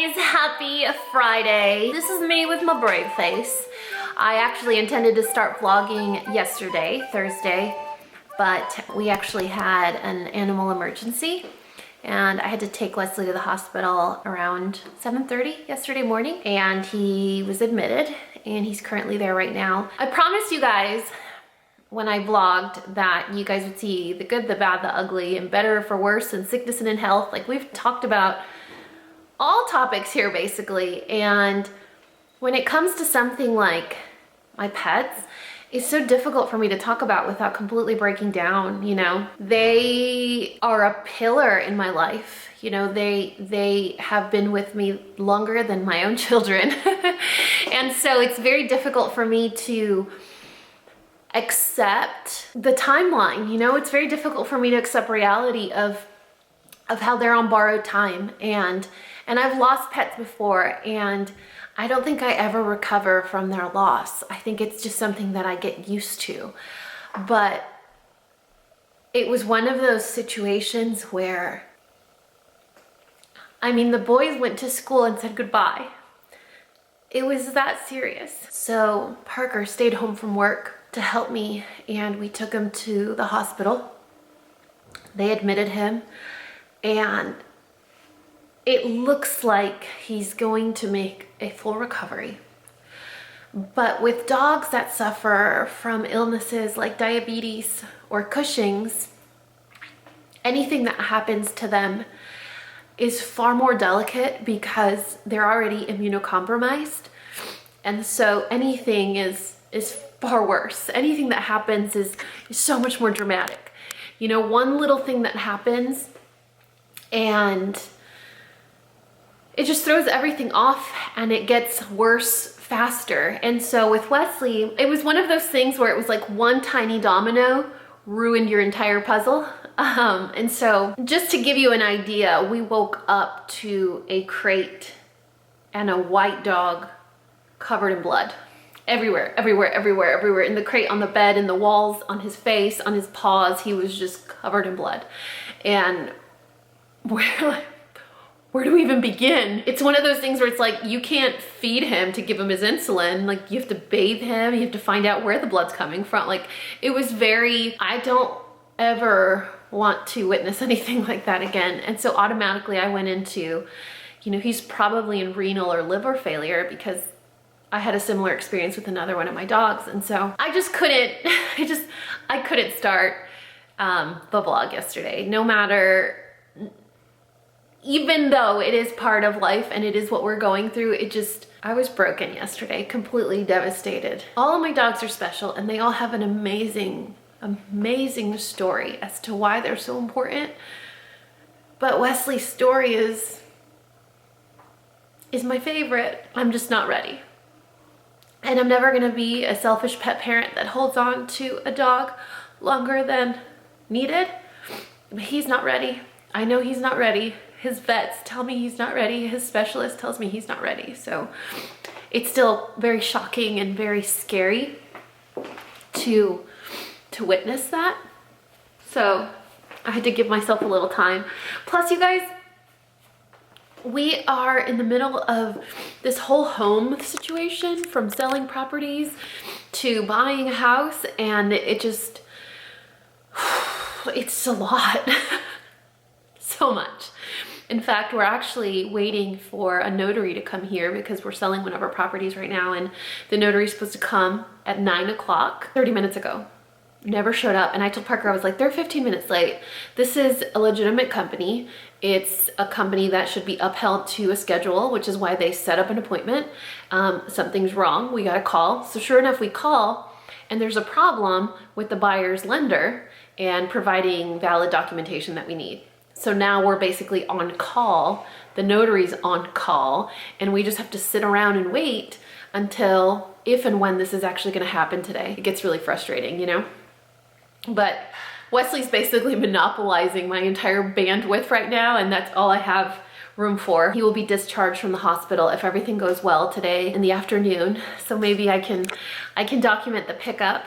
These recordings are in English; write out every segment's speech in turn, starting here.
guys, happy Friday. This is me with my brave face. I actually intended to start vlogging yesterday, Thursday, but we actually had an animal emergency and I had to take Wesley to the hospital around 7:30 yesterday morning, and he was admitted and he's currently there right now. I promised you guys when I vlogged that you guys would see the good, the bad, the ugly, and better for worse, and sickness and in health. Like, we've talked about all topics here basically, and when it comes to something like my pets, it's so difficult for me to talk about without completely breaking down, you know? They are a pillar in my life. You know, they have been with me longer than my own children. And so it's very difficult for me to accept the timeline, you know? It's very difficult for me to accept reality of how they're on borrowed time, and I've lost pets before, and I don't think I ever recover from their loss. I think it's just something that I get used to. But it was one of those situations where, I mean, the boys went to school and said goodbye. It was that serious. So Parker stayed home from work to help me, and we took him to the hospital. They admitted him, and it looks like he's going to make a full recovery. But with dogs that suffer from illnesses like diabetes or Cushing's, anything that happens to them is far more delicate because they're already immunocompromised. And so anything is far worse. Anything that happens is so much more dramatic. You know, one little thing that happens and it just throws everything off, and it gets worse faster. And so with Wesley, it was one of those things where it was like one tiny domino ruined your entire puzzle. And so just to give you an idea, we woke up to a crate and a white dog covered in blood. Everywhere, everywhere, everywhere, everywhere. In the crate, on the bed, in the walls, on his face, on his paws, he was just covered in blood. And we're like, where do we even begin? It's one of those things where it's like, you can't feed him to give him his insulin. Like, you have to bathe him. You have to find out where the blood's coming from. Like, it was very, I don't ever want to witness anything like that again. And so automatically I went into, you know, he's probably in renal or liver failure, because I had a similar experience with another one of my dogs. And so I just couldn't, I couldn't start the vlog yesterday, no matter, even though it is part of life and it is what we're going through. I was broken yesterday, completely devastated. All of my dogs are special, and they all have an amazing, amazing story as to why they're so important. But Wesley's story is my favorite. I'm just not ready. And I'm never gonna be a selfish pet parent that holds on to a dog longer than needed. But he's not ready. I know he's not ready. His vets tell me he's not ready. His specialist tells me he's not ready. So it's still very shocking and very scary to witness that. So I had to give myself a little time. Plus, you guys, we are in the middle of this whole home situation, from selling properties to buying a house, and it's a lot. So much. In fact, we're actually waiting for a notary to come here because we're selling one of our properties right now, and the notary is supposed to come at 9 o'clock 30 minutes ago. Never showed up. And I told Parker, I was like, they're 15 minutes late. This is a legitimate company. It's a company that should be upheld to a schedule, which is why they set up an appointment. Something's wrong. We got a call. So sure enough, we call, and there's a problem with the buyer's lender and providing valid documentation that we need. So now we're basically on call, the notary's on call, and we just have to sit around and wait until, if and when this is actually gonna happen today. It gets really frustrating, you know? But Wesley's basically monopolizing my entire bandwidth right now, and that's all I have room for. He will be discharged from the hospital if everything goes well today in the afternoon. So maybe I can document the pickup.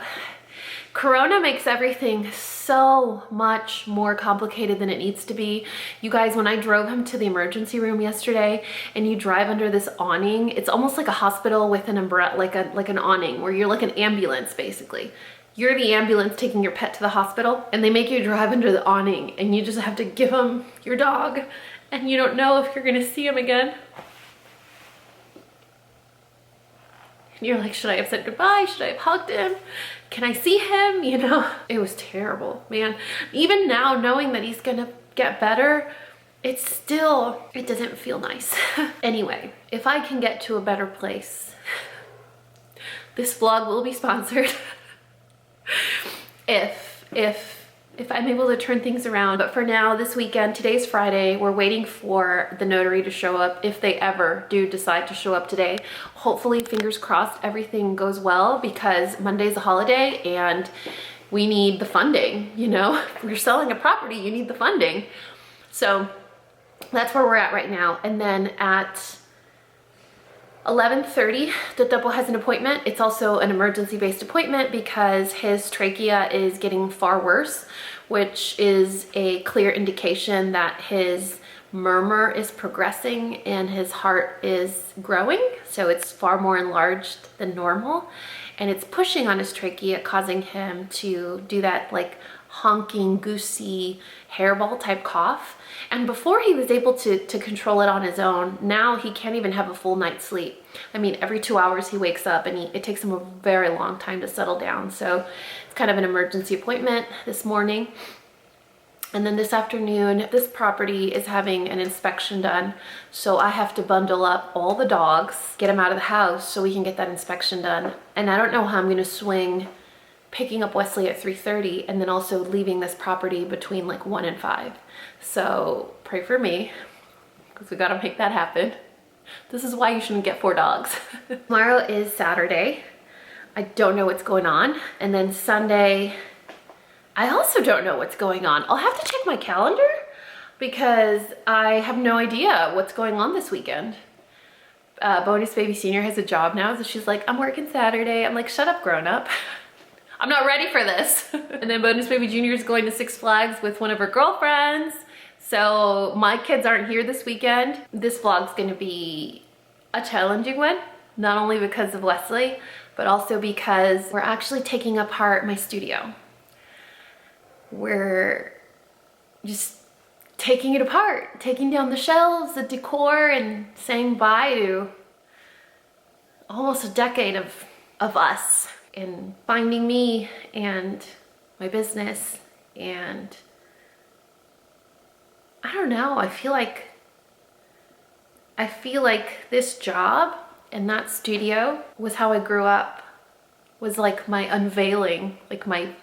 Corona makes everything so much more complicated than it needs to be. You guys, when I drove him to the emergency room yesterday, and you drive under this awning, it's almost like a hospital with an umbrella, like an awning, where you're like an ambulance basically. You're the ambulance taking your pet to the hospital, and they make you drive under the awning, and you just have to give him your dog, and you don't know if you're gonna see him again. And you're like, should I have said goodbye? Should I have hugged him? Can I see him? You know, it was terrible, man. Even now, knowing that he's gonna get better, it doesn't feel nice. Anyway, if I can get to a better place, this vlog will be sponsored. If I'm able to turn things around. But for now, this weekend, today's Friday, we're waiting for the notary to show up, if they ever do decide to show up today. Hopefully, fingers crossed, everything goes well, because Monday's a holiday and we need the funding, you know? If you're selling a property, you need the funding. So that's where we're at right now. And then at 11:30, the double has an appointment. It's also an emergency-based appointment because his trachea is getting far worse, which is a clear indication that his murmur is progressing and his heart is growing. So it's far more enlarged than normal, and it's pushing on his trachea, causing him to do that like honking, goosey, hairball type cough. And before he was able to control it on his own, now he can't even have a full night's sleep. I mean, every 2 hours he wakes up, and it takes him a very long time to settle down. So it's kind of an emergency appointment this morning. And then this afternoon, this property is having an inspection done. So I have to bundle up all the dogs, get them out of the house so we can get that inspection done. And I don't know how I'm gonna swing picking up Wesley at 3:30 and then also leaving this property between like 1 and 5. So pray for me, because we gotta make that happen. This is why you shouldn't get 4 dogs. Tomorrow is Saturday. I don't know what's going on. And then Sunday, I also don't know what's going on. I'll have to check my calendar because I have no idea what's going on this weekend. Bonus Baby Senior has a job now, so she's like, I'm working Saturday. I'm like, shut up, grown up. I'm not ready for this. And then Bonus Baby Junior is going to Six Flags with one of her girlfriends. So my kids aren't here this weekend. This vlog's gonna be a challenging one, not only because of Wesley, but also because we're actually taking apart my studio. We're just taking it apart, taking down the shelves, the decor, and saying bye to almost a decade of us. And finding me and my business, and I don't know, I feel like this job and that studio was how I grew up, was like my unveiling, like my,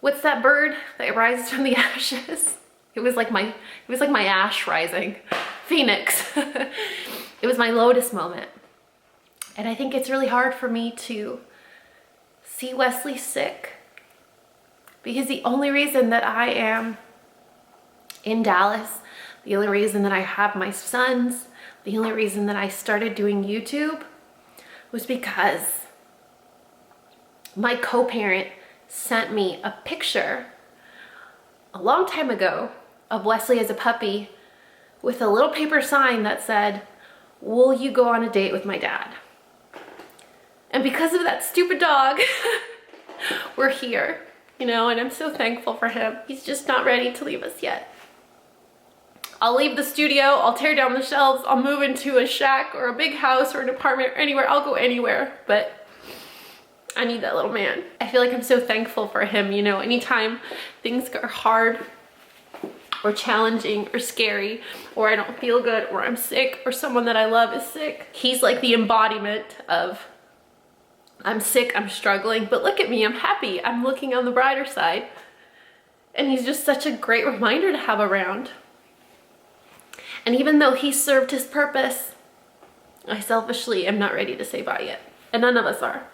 what's that bird that rises from the ashes? It was like my ash rising, Phoenix. It was my lotus moment. And I think it's really hard for me to see Wesley sick, because the only reason that I am in Dallas, the only reason that I have my sons, the only reason that I started doing YouTube was because my co-parent sent me a picture a long time ago of Wesley as a puppy with a little paper sign that said, "Will you go on a date with my dad?" And because of that stupid dog, we're here, you know, and I'm so thankful for him. He's just not ready to leave us yet. I'll leave the studio, I'll tear down the shelves, I'll move into a shack or a big house or an apartment or anywhere. I'll go anywhere, but I need that little man. I feel like I'm so thankful for him, you know, anytime things are hard or challenging or scary, or I don't feel good, or I'm sick, or someone that I love is sick, he's like the embodiment of, I'm sick, I'm struggling, but look at me, I'm happy, I'm looking on the brighter side. And he's just such a great reminder to have around. And even though he served his purpose, I selfishly am not ready to say bye yet. And none of us are.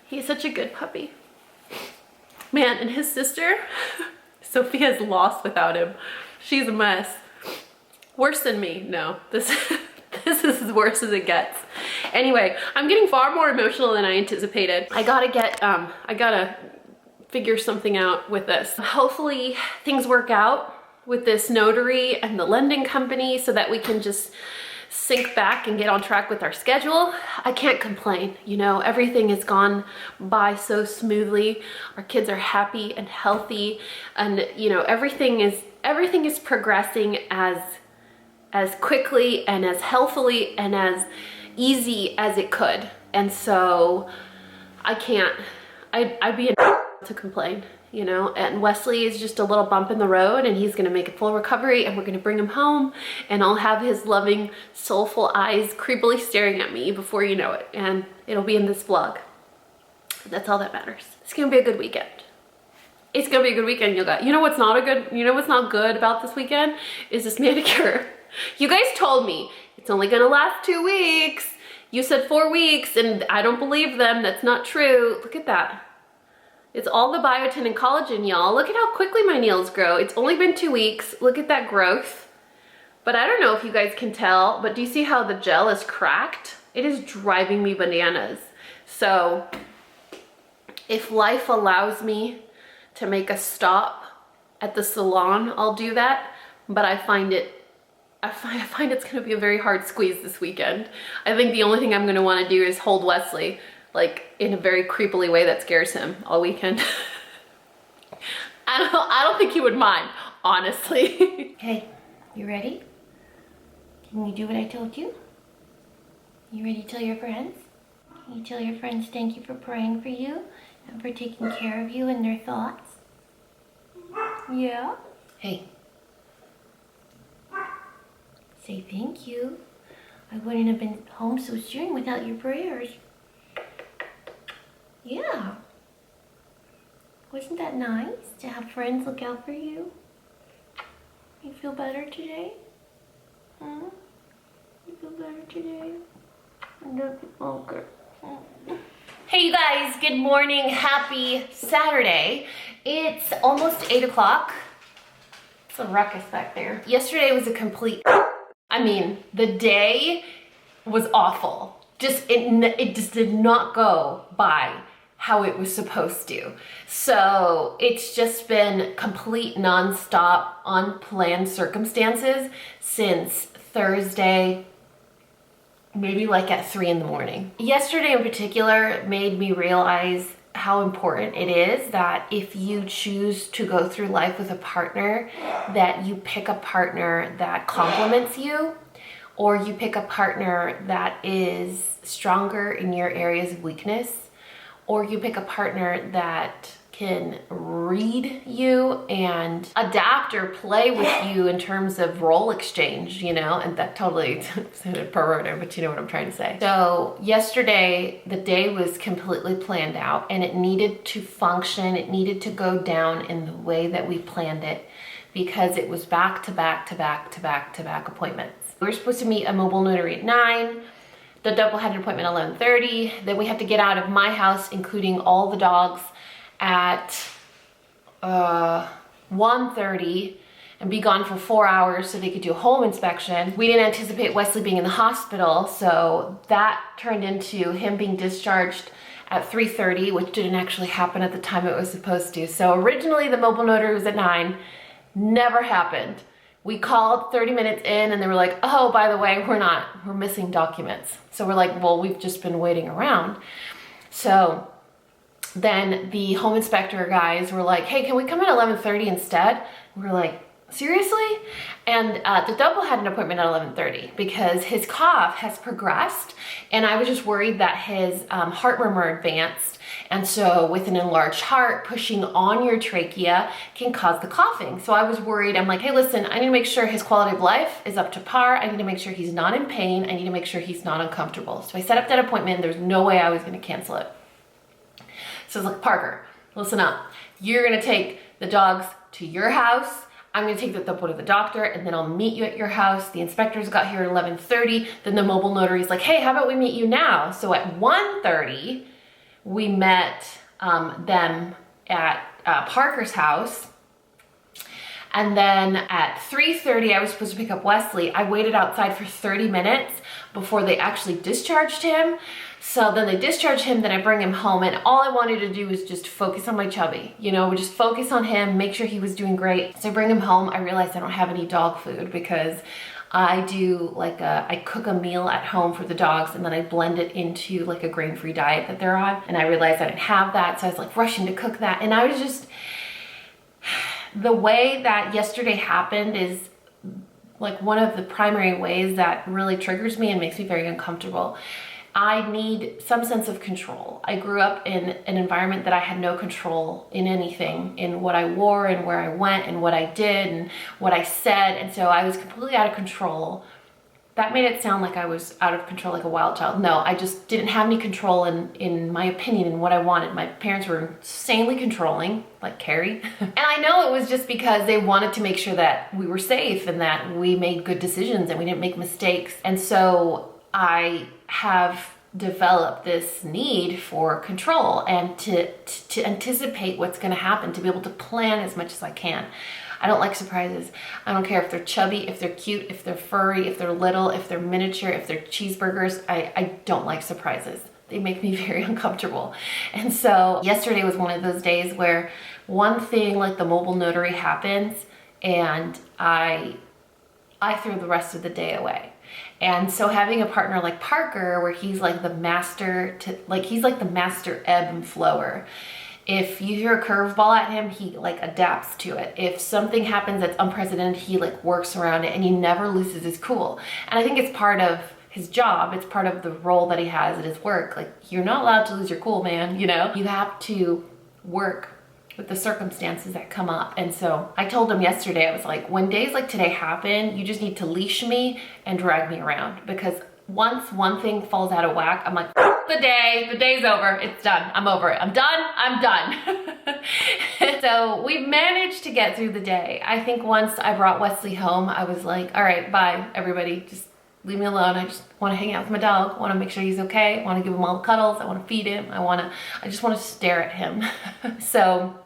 He's such a good puppy. Man, and his sister, Sophia's lost without him. She's a mess. Worse than me, no. This is as worse as it gets. Anyway, I'm getting far more emotional than I anticipated. I gotta figure something out with this. Hopefully things work out with this notary and the lending company so that we can just sync back and get on track with our schedule. I can't complain, you know, everything has gone by so smoothly. Our kids are happy and healthy, and you know, everything is progressing as quickly and as healthily and as easy as it could. And so I'd be to complain, you know. And Wesley is just a little bump in the road, and he's gonna make a full recovery, and we're gonna bring him home, and I'll have his loving, soulful eyes creepily staring at me before you know it, and it'll be in this vlog. That's all that matters. It's gonna be a good weekend. It's gonna be a good weekend, you guys. You know what's not good about this weekend is this manicure. You guys told me it's only gonna last 2 weeks. You said 4 weeks, and I don't believe them. That's not true. Look at that. It's all the biotin and collagen, y'all. Look at how quickly my nails grow. It's only been 2 weeks. Look at that growth. But I don't know if you guys can tell, but do you see how the gel is cracked? It is driving me bananas. So if life allows me to make a stop at the salon, I'll do that. But I find it's gonna be a very hard squeeze this weekend. I think the only thing I'm gonna wanna do is hold Wesley, like in a very creepily way that scares him all weekend. I don't think he would mind, honestly. Hey, you ready? Can you do what I told you? You ready to tell your friends? Can you tell your friends thank you for praying for you and for taking care of you and their thoughts? Yeah? Hey. Say thank you. I wouldn't have been home so soon without your prayers. Yeah. Wasn't that nice to have friends look out for you? You feel better today? Huh? You feel better today? Okay. Hey you guys, good morning. Happy Saturday. It's almost 8 o'clock. It's a ruckus back there. Yesterday was a complete... I mean, the day was awful. It just did not go by how it was supposed to. So it's just been complete non-stop, unplanned circumstances since Thursday, maybe like at 3 in the morning. Yesterday in particular made me realize how important it is that if you choose to go through life with a partner, that you pick a partner that complements you, or you pick a partner that is stronger in your areas of weakness, or you pick a partner that can read you and adapt or play with you in terms of role exchange, you know, and that totally sounded perverted, but you know what I'm trying to say. So yesterday, the day was completely planned out, and it needed to function. It needed to go down in the way that we planned it, because it was back to back to back to back to back appointments. We were supposed to meet a mobile notary at 9. The double had an appointment at 11:30. Then we had to get out of my house, including all the dogs, at 1:30 and be gone for 4 hours so they could do a home inspection. We didn't anticipate Wesley being in the hospital, so that turned into him being discharged at 3:30, which didn't actually happen at the time it was supposed to. So originally the mobile notary was at 9, never happened. We called 30 minutes in and they were like, oh, by the way, we're missing documents. So we're like, well, we've just been waiting around. So then the home inspector guys were like, hey, can we come at 11:30 instead? We were like, seriously? And the double had an appointment at 11:30 because his cough has progressed, and I was just worried that his heart murmur advanced. And so with an enlarged heart, pushing on your trachea can cause the coughing. So I was worried. I'm like, hey, listen, I need to make sure his quality of life is up to par. I need to make sure he's not in pain. I need to make sure he's not uncomfortable. So I set up that appointment. There's no way I was going to cancel it. So I was like, Parker, listen up. You're going to take the dogs to your house. I'm going to take the double to the doctor, and then I'll meet you at your house. The inspectors got here at 11:30. Then the mobile notary's like, hey, how about we meet you now? So at 1:30, we met them at Parker's house. And then at 3:30, I was supposed to pick up Wesley. I waited outside for 30 minutes before they actually discharged him. So then they discharge him, then I bring him home, and all I wanted to do was just focus on my chubby, you know, just focus on him, make sure he was doing great. So I bring him home. I realized I don't have any dog food because I do like I cook a meal at home for the dogs and then I blend it into like a grain-free diet that they're on. And I realized I didn't have that, so I was like rushing to cook that. And I was just, the way that yesterday happened is like one of the primary ways that really triggers me and makes me very uncomfortable. I need some sense of control. I grew up in an environment that I had no control in anything, in what I wore and where I went and what I did and what I said. And so I was completely out of control. That made it sound like I was out of control, like a wild child. No, I just didn't have any control in my opinion and what I wanted. My parents were insanely controlling, like Carrie. And I know it was just because they wanted to make sure that we were safe and that we made good decisions and we didn't make mistakes. And so I have developed this need for control and to anticipate what's going to happen, to be able to plan as much as I can. I don't like surprises. I don't care if they're chubby, if they're cute, if they're furry, if they're little, if they're miniature, if they're cheeseburgers. I don't like surprises. They make me very uncomfortable. And so yesterday was one of those days where one thing like the mobile notary happens and I threw the rest of the day away. And so having a partner like Parker, where he's like the master he's like the master ebb and flower. If you throw a curveball at him, he like adapts to it. If something happens that's unprecedented, he like works around it and he never loses his cool. And I think it's part of his job. It's part of the role that he has at his work. Like, you're not allowed to lose your cool, man, you know? You have to work with the circumstances that come up. And so I told him yesterday, I was like, when days like today happen, you just need to leash me and drag me around, because once one thing falls out of whack, I'm like, the day's over, it's done, I'm over it, I'm done. So we managed to get through the day. I think once I brought Wesley home, I was like, all right, bye everybody, just leave me alone. I just want to hang out with my dog. I want to make sure he's okay. I want to give him all the cuddles. I want to feed him. I just want to stare at him. So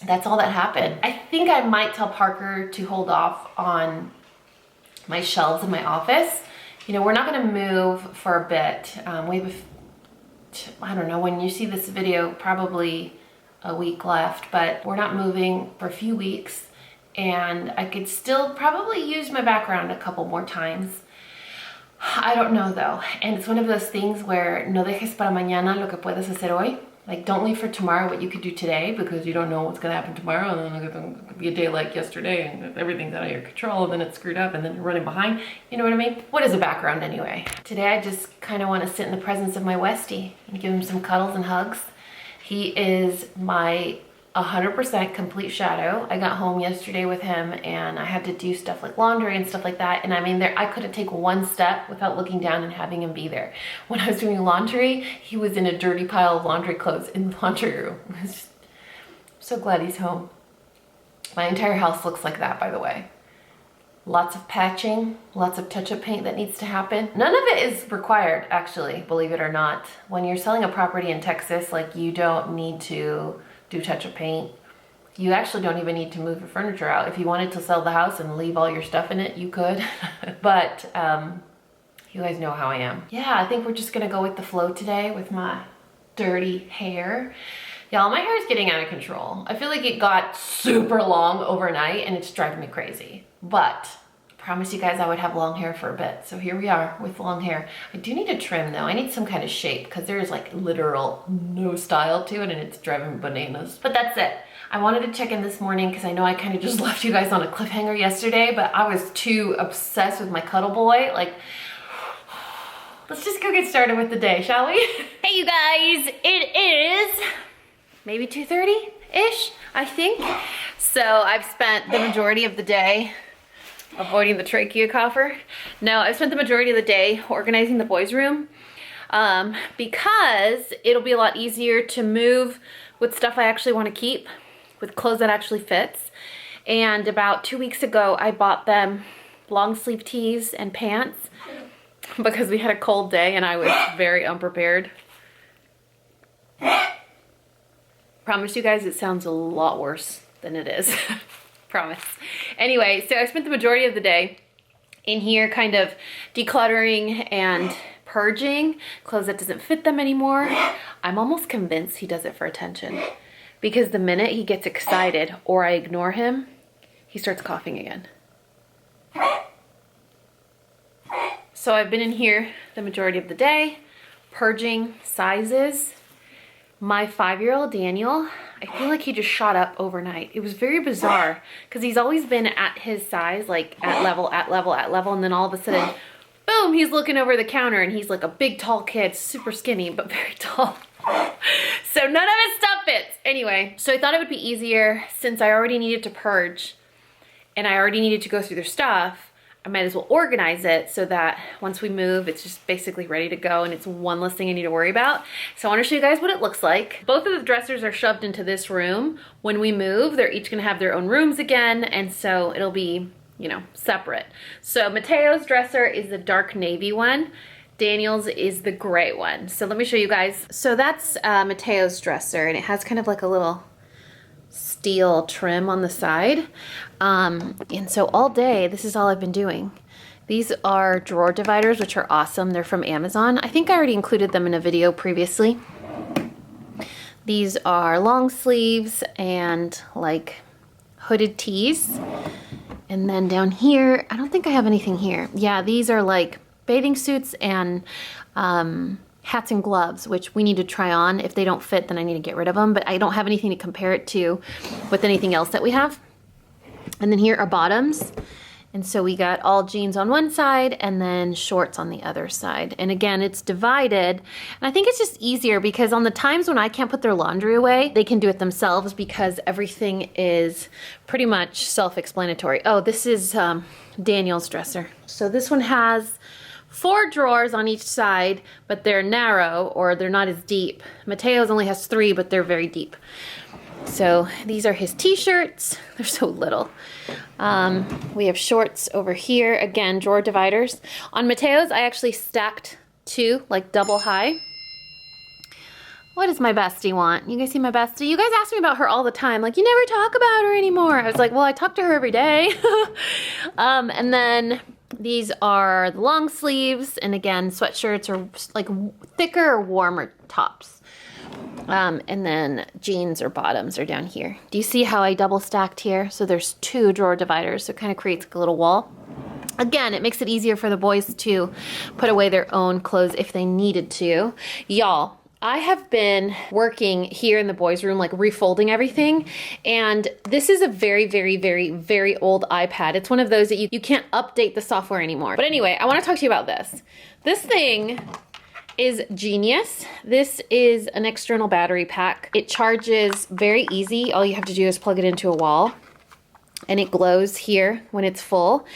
that's all that happened. I think I might tell Parker to hold off on my shelves in my office. You know, we're not going to move for a bit. We have I don't know, when you see this video, probably a week left, but we're not moving for a few weeks, and I could still probably use my background a couple more times. I don't know though. And it's one of those things where no dejes para mañana lo que puedes hacer hoy. Like, don't leave for tomorrow what you could do today, because you don't know what's gonna happen tomorrow, and then it could be a day like yesterday and everything's out of your control, and then it's screwed up and then you're running behind. You know what I mean? What is a background anyway? Today I just kind of want to sit in the presence of my Westie and give him some cuddles and hugs. He is my 100% complete shadow. I got home yesterday with him and I had to do stuff like laundry and stuff like that. And I mean, I couldn't take one step without looking down and having him be there. When I was doing laundry, he was in a dirty pile of laundry clothes in the laundry room. I'm so glad he's home. My entire house looks like that, by the way. Lots of patching, lots of touch-up paint that needs to happen. None of it is required, actually, believe it or not. When you're selling a property in Texas, like, you don't need to do touch-up paint. You actually don't even need to move your furniture out. If you wanted to sell the house and leave all your stuff in it, you could. But you guys know how I am. Yeah, I think we're just gonna go with the flow today with my dirty hair. Y'all, my hair is getting out of control. I feel like it got super long overnight and it's driving me crazy. But I promised you guys I would have long hair for a bit. So here we are with long hair. I do need a trim though. I need some kind of shape because there is like literal no style to it and it's driving me bananas. But that's it. I wanted to check in this morning because I know I kind of just left you guys on a cliffhanger yesterday, but I was too obsessed with my cuddle boy. Like, let's just go get started with the day, shall we? Hey you guys, it is maybe 2:30-ish, I think. So I've spent the majority of the day avoiding the trachea coffer. No, I've spent the majority of the day organizing the boys' room because it'll be a lot easier to move with stuff I actually want to keep, with clothes that actually fits. And about 2 weeks ago, I bought them long sleeve tees and pants because we had a cold day and I was very unprepared. Promise you guys it sounds a lot worse than it is. promise. Anyway, so I spent the majority of the day in here kind of decluttering and purging clothes that doesn't fit them anymore. I'm almost convinced he does it for attention, because the minute he gets excited or I ignore him, he starts coughing again. So I've been in here the majority of the day, purging sizes. My 5-year-old Daniel, I feel like he just shot up overnight. It was very bizarre because he's always been at his size, like at level, and then all of a sudden, boom, he's looking over the counter and he's like a big, tall kid, super skinny, but very tall. So none of his stuff fits. Anyway, so I thought it would be easier since I already needed to purge and I already needed to go through their stuff. I might as well organize it so that once we move, it's just basically ready to go and it's one less thing I need to worry about. So I want to show you guys what it looks like. Both of the dressers are shoved into this room. When we move, they're each gonna have their own rooms again, and so it'll be, you know, separate. So Mateo's dresser is the dark navy one. Daniel's is the gray one. So let me show you guys. So that's Mateo's dresser, and it has kind of like a little steel trim on the side. And so all day, this is all I've been doing. These are drawer dividers, which are awesome. They're from Amazon. I think I already included them in a video previously. These are long sleeves and like hooded tees. And then down here, I don't think I have anything here. Yeah, these are like bathing suits and hats and gloves, which we need to try on. If they don't fit, then I need to get rid of them, but I don't have anything to compare it to with anything else that we have. And then here are bottoms. And so we got all jeans on one side and then shorts on the other side. And again, it's divided. And I think it's just easier because on the times when I can't put their laundry away, they can do it themselves because everything is pretty much self-explanatory. Oh, this is Daniel's dresser. So this one has 4 drawers on each side, but they're narrow or they're not as deep. Mateo's only has 3, but they're very deep. So these are his t-shirts. They're so little. We have shorts over here. Again, drawer dividers. On Mateo's, I actually stacked 2, like double high. What does my bestie want? You guys see my bestie? You guys ask me about her all the time. Like, you never talk about her anymore. I was like, well, I talk to her every day. And then these are the long sleeves, and again, sweatshirts or like thicker or warmer tops. And then jeans or bottoms are down here. Do you see how I double stacked here? So there's 2 drawer dividers, so it kind of creates like a little wall. Again, it makes it easier for the boys to put away their own clothes if they needed to. Y'all, I have been working here in the boys' room, like refolding everything. And this is a very, very, very, very old iPad. It's one of those that you can't update the software anymore. But anyway, I want to talk to you about this. This thing is genius. This is an external battery pack. It charges very easy. All you have to do is plug it into a wall. And it glows here when it's full.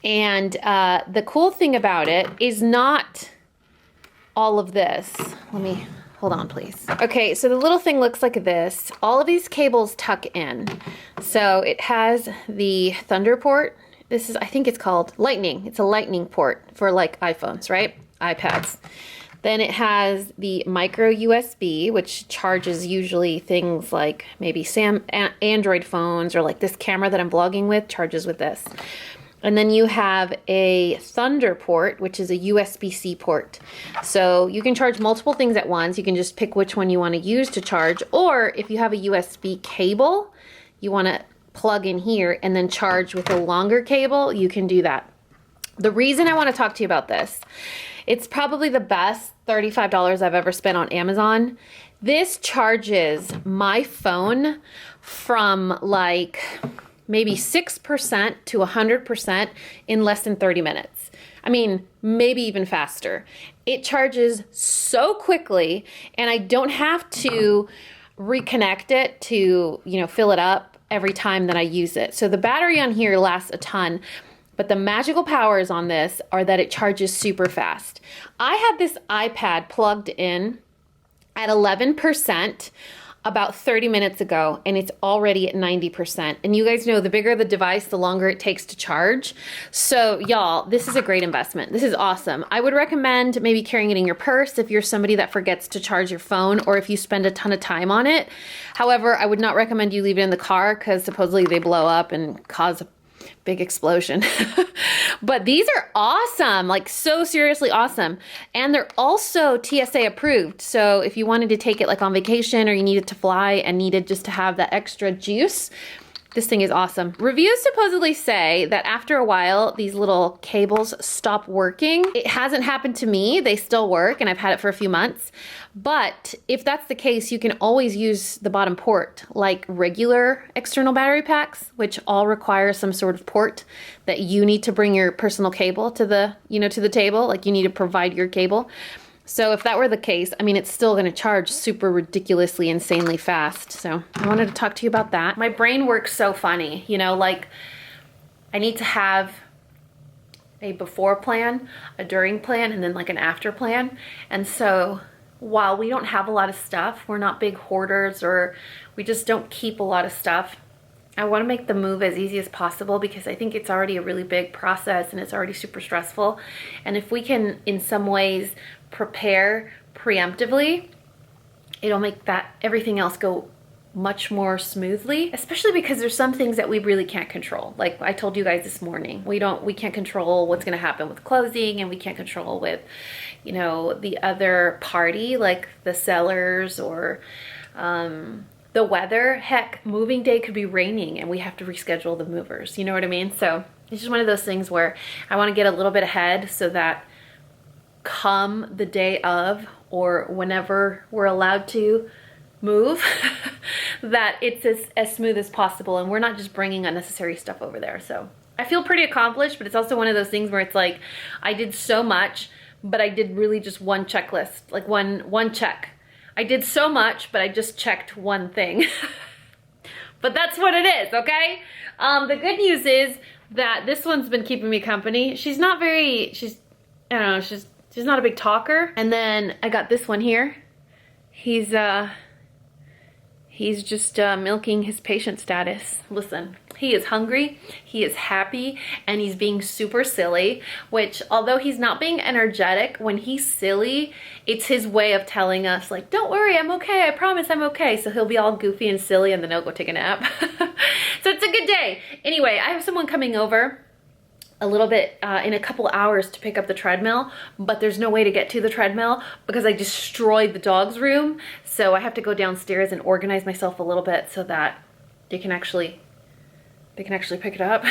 And the cool thing about it is not all of this. Let me... Hold on, please. Okay, so the little thing looks like this. All of these cables tuck in. So it has the Thunder port. This is, I think it's called Lightning. It's a Lightning port for like iPhones, right? iPads. Then it has the micro USB, which charges usually things like maybe Android phones, or like this camera that I'm vlogging with charges with this. And then you have a Thunder port, which is a USB-C port. So you can charge multiple things at once. You can just pick which one you want to use to charge. Or if you have a USB cable, you want to plug in here and then charge with a longer cable, you can do that. The reason I want to talk to you about this, it's probably the best $35 I've ever spent on Amazon. This charges my phone from like maybe 6% to 100% in less than 30 minutes. I mean, maybe even faster. It charges so quickly, and I don't have to reconnect it to, you know, fill it up every time that I use it. So the battery on here lasts a ton, but the magical powers on this are that it charges super fast. I had this iPad plugged in at 11% about 30 minutes ago, and it's already at 90%. And you guys know the bigger the device, the longer it takes to charge. So y'all, this is a great investment. This is awesome. I would recommend maybe carrying it in your purse if you're somebody that forgets to charge your phone, or if you spend a ton of time on it. However, I would not recommend you leave it in the car because supposedly they blow up and cause a big explosion. But these are awesome, like so seriously awesome. And they're also TSA approved. So if you wanted to take it like on vacation, or you needed to fly and needed just to have that extra juice, this thing is awesome. Reviews supposedly say that after a while, these little cables stop working. It hasn't happened to me. They still work, and I've had it for a few months. But if that's the case, you can always use the bottom port like regular external battery packs, which all require some sort of port that you need to bring your personal cable to the, to the table. Like you need to provide your cable. So if that were the case, I mean, it's still gonna charge super ridiculously, insanely fast. So I wanted to talk to you about that. My brain works so funny, like I need to have a before plan, a during plan, and then like an after plan. And so while we don't have a lot of stuff, we're not big hoarders, or we just don't keep a lot of stuff, I want to make the move as easy as possible, because I think it's already a really big process and it's already super stressful. And if we can, in some ways, prepare preemptively, it'll make that everything else go much more smoothly, especially because there's some things that we really can't control. Like I told you guys this morning, we can't control what's going to happen with closing, and we can't control with, the other party, like the sellers, or the weather. Heck, moving day could be raining and we have to reschedule the movers. You know what I mean? So it's just one of those things where I want to get a little bit ahead, so that come the day of, or whenever we're allowed to move, that it's as smooth as possible, and we're not just bringing unnecessary stuff over there. So I feel pretty accomplished, but it's also one of those things where it's like I did so much, but I did really just one checklist, like one check. I did so much, but I just checked one thing. But that's what it is, okay? The good news is that this one's been keeping me company. She's not a big talker. And then I got this one here. He's just milking his patient status. Listen, he is hungry, he is happy, and he's being super silly, which, although he's not being energetic, when he's silly, it's his way of telling us, like, don't worry, I'm okay, I promise I'm okay. So he'll be all goofy and silly, and then he'll go take a nap. So it's a good day. Anyway, I have someone coming over a little bit in a couple hours to pick up the treadmill, but there's no way to get to the treadmill because I destroyed the dog's room. So I have to go downstairs and organize myself a little bit so that they can actually pick it up.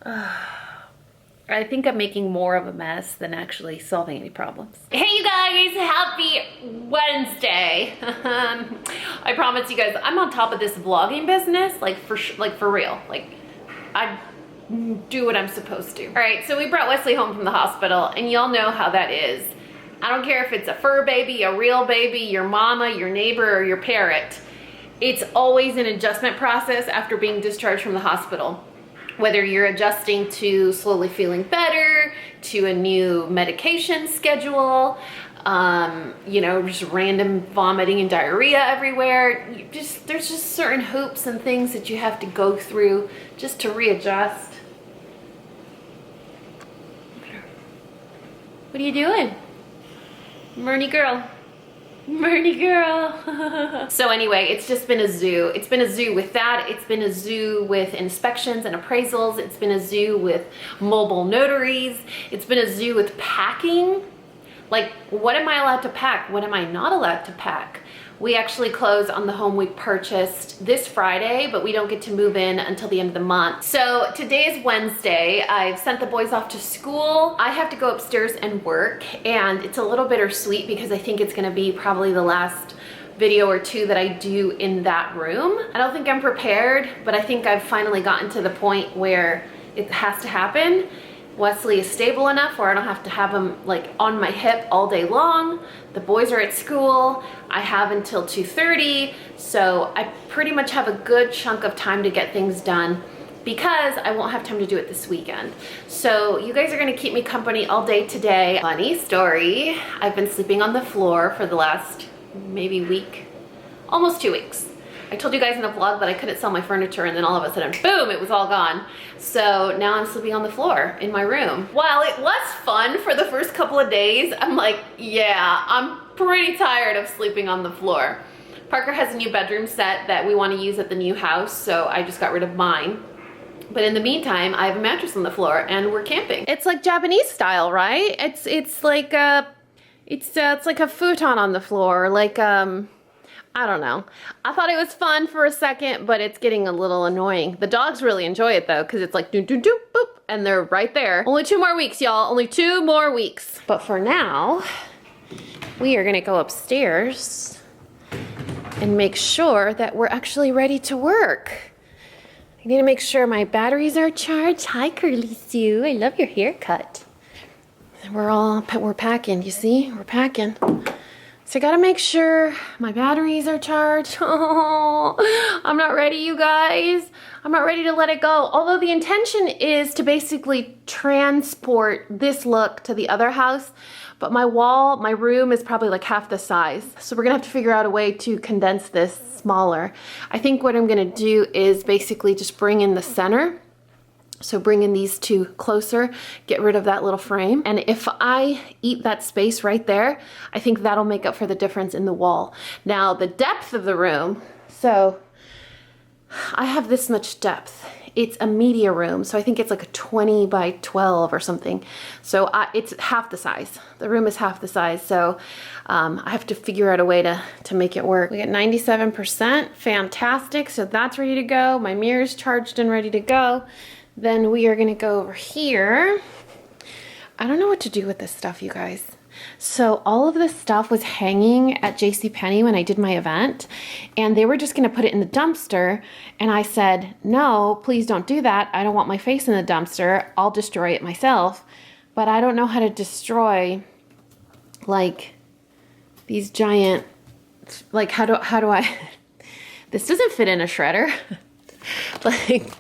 I think I'm making more of a mess than actually solving any problems. Hey you guys, happy Wednesday. I promise you guys, I'm on top of this vlogging business, like for real. Like I do what I'm supposed to. All right, so we brought Wesley home from the hospital, and y'all know how that is. I don't care if it's a fur baby, a real baby, your mama, your neighbor, or your parrot. It's always an adjustment process after being discharged from the hospital. Whether you're adjusting to slowly feeling better, to a new medication schedule, just random vomiting and diarrhea everywhere. There's just certain hoops and things that you have to go through just to readjust. What are you doing? Murny girl. Murny girl. So anyway, it's just been a zoo. It's been a zoo with that. It's been a zoo with inspections and appraisals. It's been a zoo with mobile notaries. It's been a zoo with packing. Like, what am I allowed to pack? What am I not allowed to pack? We actually close on the home we purchased this Friday, but we don't get to move in until the end of the month. So today is Wednesday. I've sent the boys off to school. I have to go upstairs and work, and it's a little bittersweet because I think it's gonna be probably the last video or two that I do in that room. I don't think I'm prepared, but I think I've finally gotten to the point where it has to happen. Wesley is stable enough where I don't have to have him like on my hip all day long. The boys are at school. I have until 2:30, so I pretty much have a good chunk of time to get things done because I won't have time to do it this weekend. So you guys are gonna keep me company all day today. Funny story, I've been sleeping on the floor for the last maybe week almost 2 weeks. I told you guys in the vlog that I couldn't sell my furniture, and then all of a sudden, boom, it was all gone. So now I'm sleeping on the floor in my room. While it was fun for the first couple of days, I'm like, yeah, I'm pretty tired of sleeping on the floor. Parker has a new bedroom set that we want to use at the new house, so I just got rid of mine. But in the meantime, I have a mattress on the floor and we're camping. It's like Japanese style, right? It's like a futon on the floor, like I don't know. I thought it was fun for a second, but it's getting a little annoying. The dogs really enjoy it though, because it's like do do do boop, and they're right there. Only 2 more weeks, y'all. Only 2 more weeks. But for now, we are gonna go upstairs and make sure that we're actually ready to work. I need to make sure my batteries are charged. Hi, Curly Sue. I love your haircut. We're packing, you see? We're packing. So I gotta make sure my batteries are charged. Oh, I'm not ready, you guys. I'm not ready to let it go. Although the intention is to basically transport this look to the other house, but my room is probably like half the size. So we're gonna have to figure out a way to condense this smaller. I think what I'm gonna do is basically just bring in the center. So bring in these 2 closer, get rid of that little frame. And if I eat that space right there, I think that'll make up for the difference in the wall. Now the depth of the room, so I have this much depth. It's a media room, so I think it's like a 20 by 12 or something. So it's half the size. The room is half the size, so I have to figure out a way to make it work. We got 97%, fantastic. So that's ready to go. My mirror's charged and ready to go. Then we are gonna go over here. I don't know what to do with this stuff, you guys. So all of this stuff was hanging at JCPenney when I did my event, and they were just gonna put it in the dumpster. And I said, no, please don't do that. I don't want my face in the dumpster. I'll destroy it myself. But I don't know how to destroy like these giant, like how do I, this doesn't fit in a shredder. Like,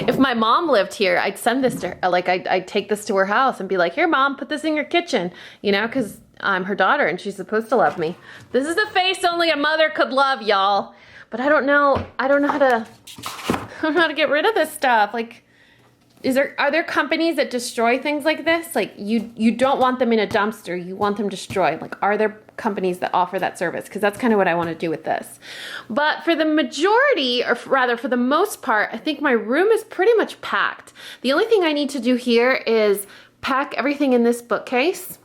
if my mom lived here, I'd send this to her. Like, I'd take this to her house and be like, here, Mom, put this in your kitchen, you know, because I'm her daughter and she's supposed to love me. This is the face only a mother could love, y'all. But I don't know how to get rid of this stuff. Like, are there companies that destroy things like this? Like, you don't want them in a dumpster, you want them destroyed. Like, are there companies that offer that service? Because that's kind of what I want to do with this. But for the majority, or rather for the most part, I think my room is pretty much packed. The only thing I need to do here is pack everything in this bookcase.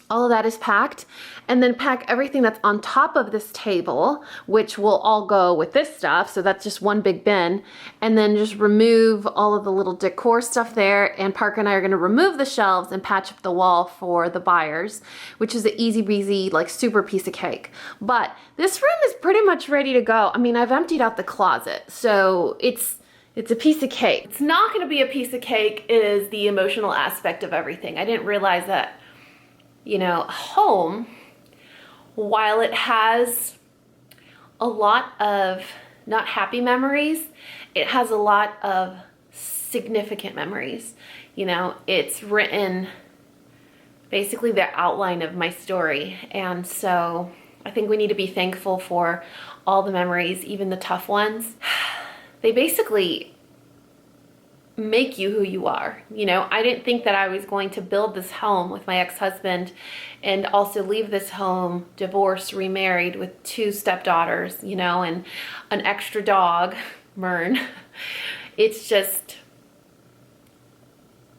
All of that is packed, and then pack everything that's on top of this table, which will all go with this stuff. So that's just one big bin, and then just remove all of the little decor stuff there. And Parker and I are gonna remove the shelves and patch up the wall for the buyers, which is an easy breezy, like super piece of cake. But this room is pretty much ready to go. I mean, I've emptied out the closet, so it's a piece of cake. It's not gonna be a piece of cake is the emotional aspect of everything. I didn't realize that, you know, home, while it has a lot of not happy memories, it has a lot of significant memories. You know, it's written basically the outline of my story. And so I think we need to be thankful for all the memories, even the tough ones. They basically make you who you are. You know, I didn't think that I was going to build this home with my ex-husband and also leave this home divorced, remarried with 2 stepdaughters, you know, and an extra dog, Mern. It's just,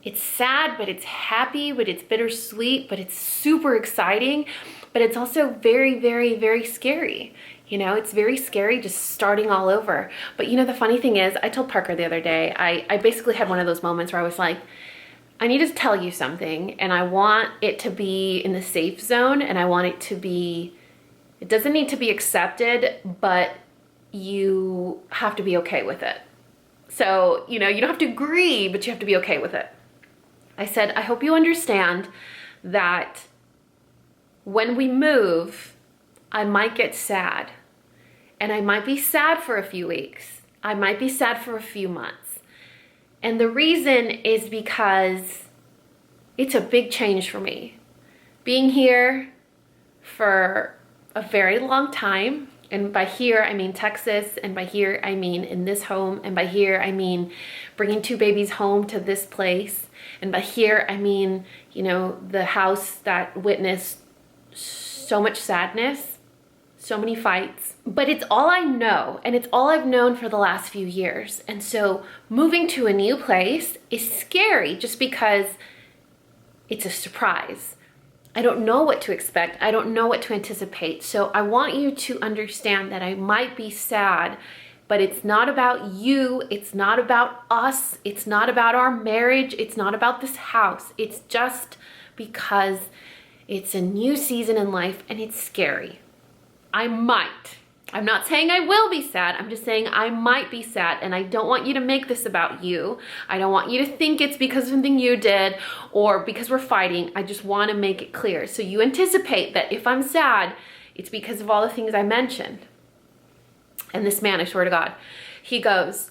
it's sad, but it's happy, but it's bittersweet, but it's super exciting, but it's also very, very, very scary. You know, it's very scary just starting all over. But you know, the funny thing is, I told Parker the other day, I basically had one of those moments where I was like, I need to tell you something, and I want it to be in the safe zone, and I want it to be, it doesn't need to be accepted, but you have to be okay with it. So, you know, you don't have to agree, but you have to be okay with it. I said, I hope you understand that when we move, I might get sad. And I might be sad for a few weeks. I might be sad for a few months. And the reason is because it's a big change for me. Being here for a very long time. And by here, I mean Texas, and by here, I mean in this home, and by here, I mean bringing 2 babies home to this place, and by here, I mean, you know, the house that witnessed so much sadness, so many fights. But it's all I know, and it's all I've known for the last few years. And so moving to a new place is scary just because it's a surprise. I don't know what to expect. I don't know what to anticipate. So I want you to understand that I might be sad, but it's not about you. It's not about us. It's not about our marriage. It's not about this house. It's just because it's a new season in life and it's scary. I'm not saying I will be sad. I'm just saying I might be sad, and I don't want you to make this about you. I don't want you to think it's because of something you did or because we're fighting. I just want to make it clear. So you anticipate that if I'm sad, it's because of all the things I mentioned. And this man, I swear to God, he goes,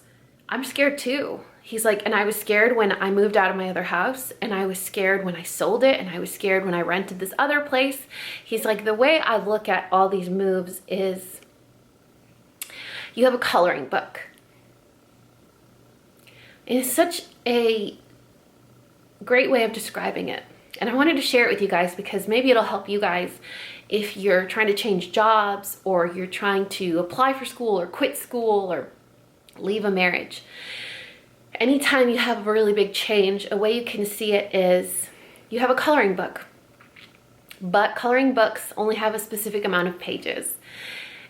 I'm scared too. He's like, and I was scared when I moved out of my other house, and I was scared when I sold it, and I was scared when I rented this other place. He's like, the way I look at all these moves is, you have a coloring book. It is such a great way of describing it. And I wanted to share it with you guys because maybe it'll help you guys if you're trying to change jobs, or you're trying to apply for school or quit school or leave a marriage. Anytime you have a really big change, a way you can see it is you have a coloring book. But coloring books only have a specific amount of pages.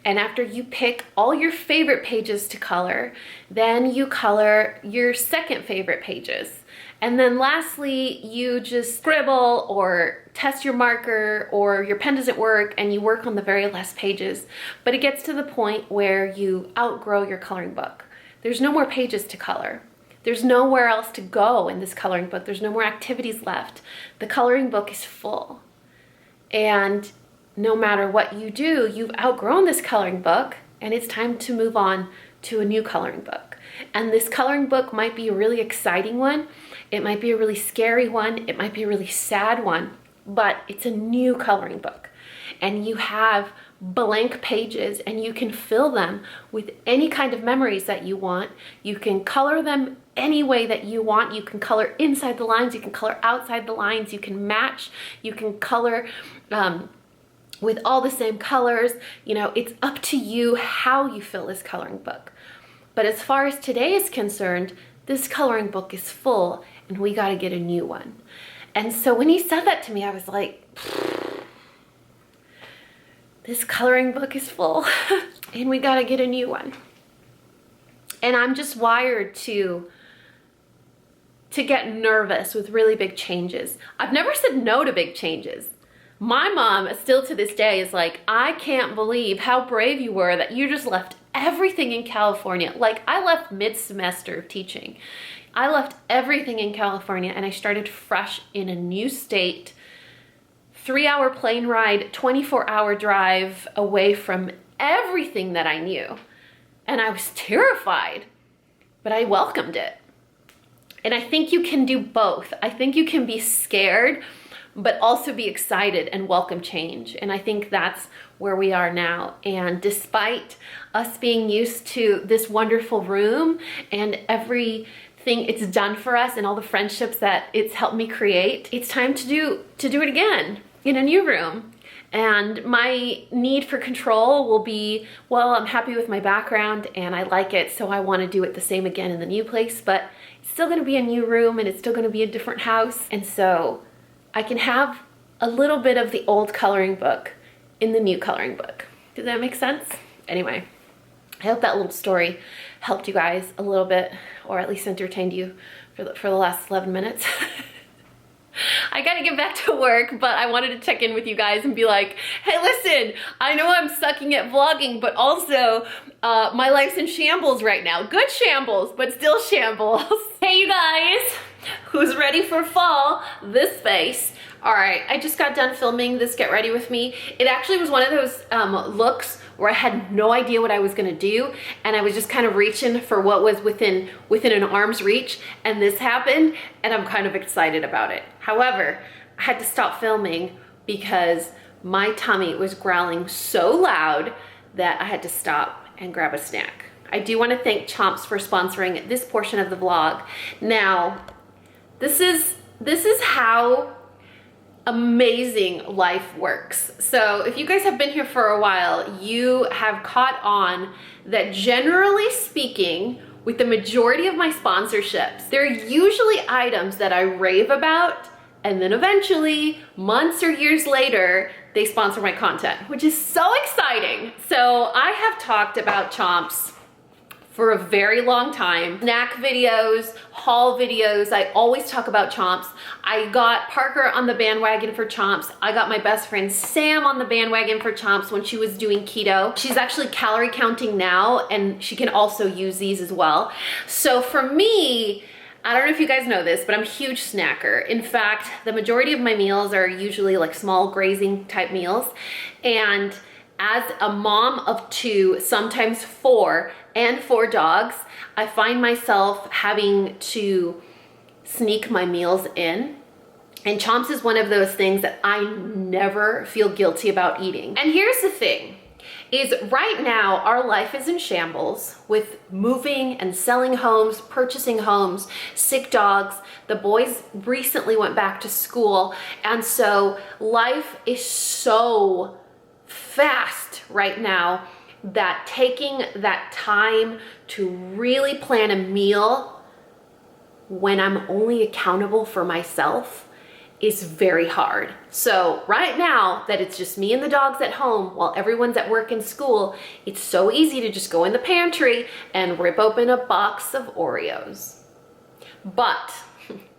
And after you pick all your favorite pages to color, then you color your second favorite pages. And then lastly, you just scribble or test your marker, or your pen doesn't work and you work on the very last pages. But it gets to the point where you outgrow your coloring book. There's no more pages to color. There's nowhere else to go in this coloring book. There's no more activities left. The coloring book is full. And no matter what you do, you've outgrown this coloring book, and it's time to move on to a new coloring book. And this coloring book might be a really exciting one. It might be a really scary one. It might be a really sad one, but it's a new coloring book. And you have blank pages, and you can fill them with any kind of memories that you want. You can color them any way that you want. You can color inside the lines. You can color outside the lines. You can match. You can color with all the same colors. You know, it's up to you how you fill this coloring book. But as far as today is concerned, this coloring book is full, and we got to get a new one. And so when he said that to me, I was like, this coloring book is full and we got to get a new one. And I'm just wired to get nervous with really big changes. I've never said no to big changes. My mom still to this day is like, I can't believe how brave you were that you just left everything in California. Like, I left mid-semester of teaching. I left everything in California and I started fresh in a new state. 3-hour plane ride, 24-hour drive away from everything that I knew. And I was terrified, but I welcomed it. And I think you can do both. I think you can be scared, but also be excited and welcome change. And I think that's where we are now. And despite us being used to this wonderful room and everything it's done for us and all the friendships that it's helped me create, it's time to do it again in a new room. And my need for control will be, well, I'm happy with my background and I like it, so I want to do it the same again in the new place, but it's still going to be a new room and it's still going to be a different house. And so I can have a little bit of the old coloring book in the new coloring book. Does that make sense? Anyway, I hope that little story helped you guys a little bit, or at least entertained you for the last 11 minutes. I gotta get back to work, but I wanted to check in with you guys and be like, hey, listen, I know I'm sucking at vlogging, but also my life's in shambles right now. Good shambles, but still shambles. Hey, you guys, who's ready for fall? This face. All right, I just got done filming this Get Ready With Me. It actually was one of those looks where I had no idea what I was gonna do, and I was just kind of reaching for what was within an arm's reach, and this happened, and I'm kind of excited about it. However, I had to stop filming because my tummy was growling so loud that I had to stop and grab a snack. I do want to thank Chomps for sponsoring this portion of the vlog. Now, this is how amazing life works. So if you guys have been here for a while, you have caught on that generally speaking, with the majority of my sponsorships, they're usually items that I rave about, and then eventually, months or years later, they sponsor my content, which is so exciting. So I have talked about Chomps for a very long time. Snack videos, haul videos, I always talk about Chomps. I got Parker on the bandwagon for Chomps. I got my best friend Sam on the bandwagon for Chomps when she was doing keto. She's actually calorie counting now, and she can also use these as well. So for me, I don't know if you guys know this, but I'm a huge snacker. In fact, the majority of my meals are usually like small grazing type meals. And as a mom of 2, sometimes 4, and 4 dogs, I find myself having to sneak my meals in. And Chomps is one of those things that I never feel guilty about eating. And here's the thing, is right now our life is in shambles with moving and selling homes, purchasing homes, sick dogs. The boys recently went back to school. And so life is so fast right now that taking that time to really plan a meal when I'm only accountable for myself is very hard. So right now that it's just me and the dogs at home while everyone's at work and school, it's so easy to just go in the pantry and rip open a box of Oreos. But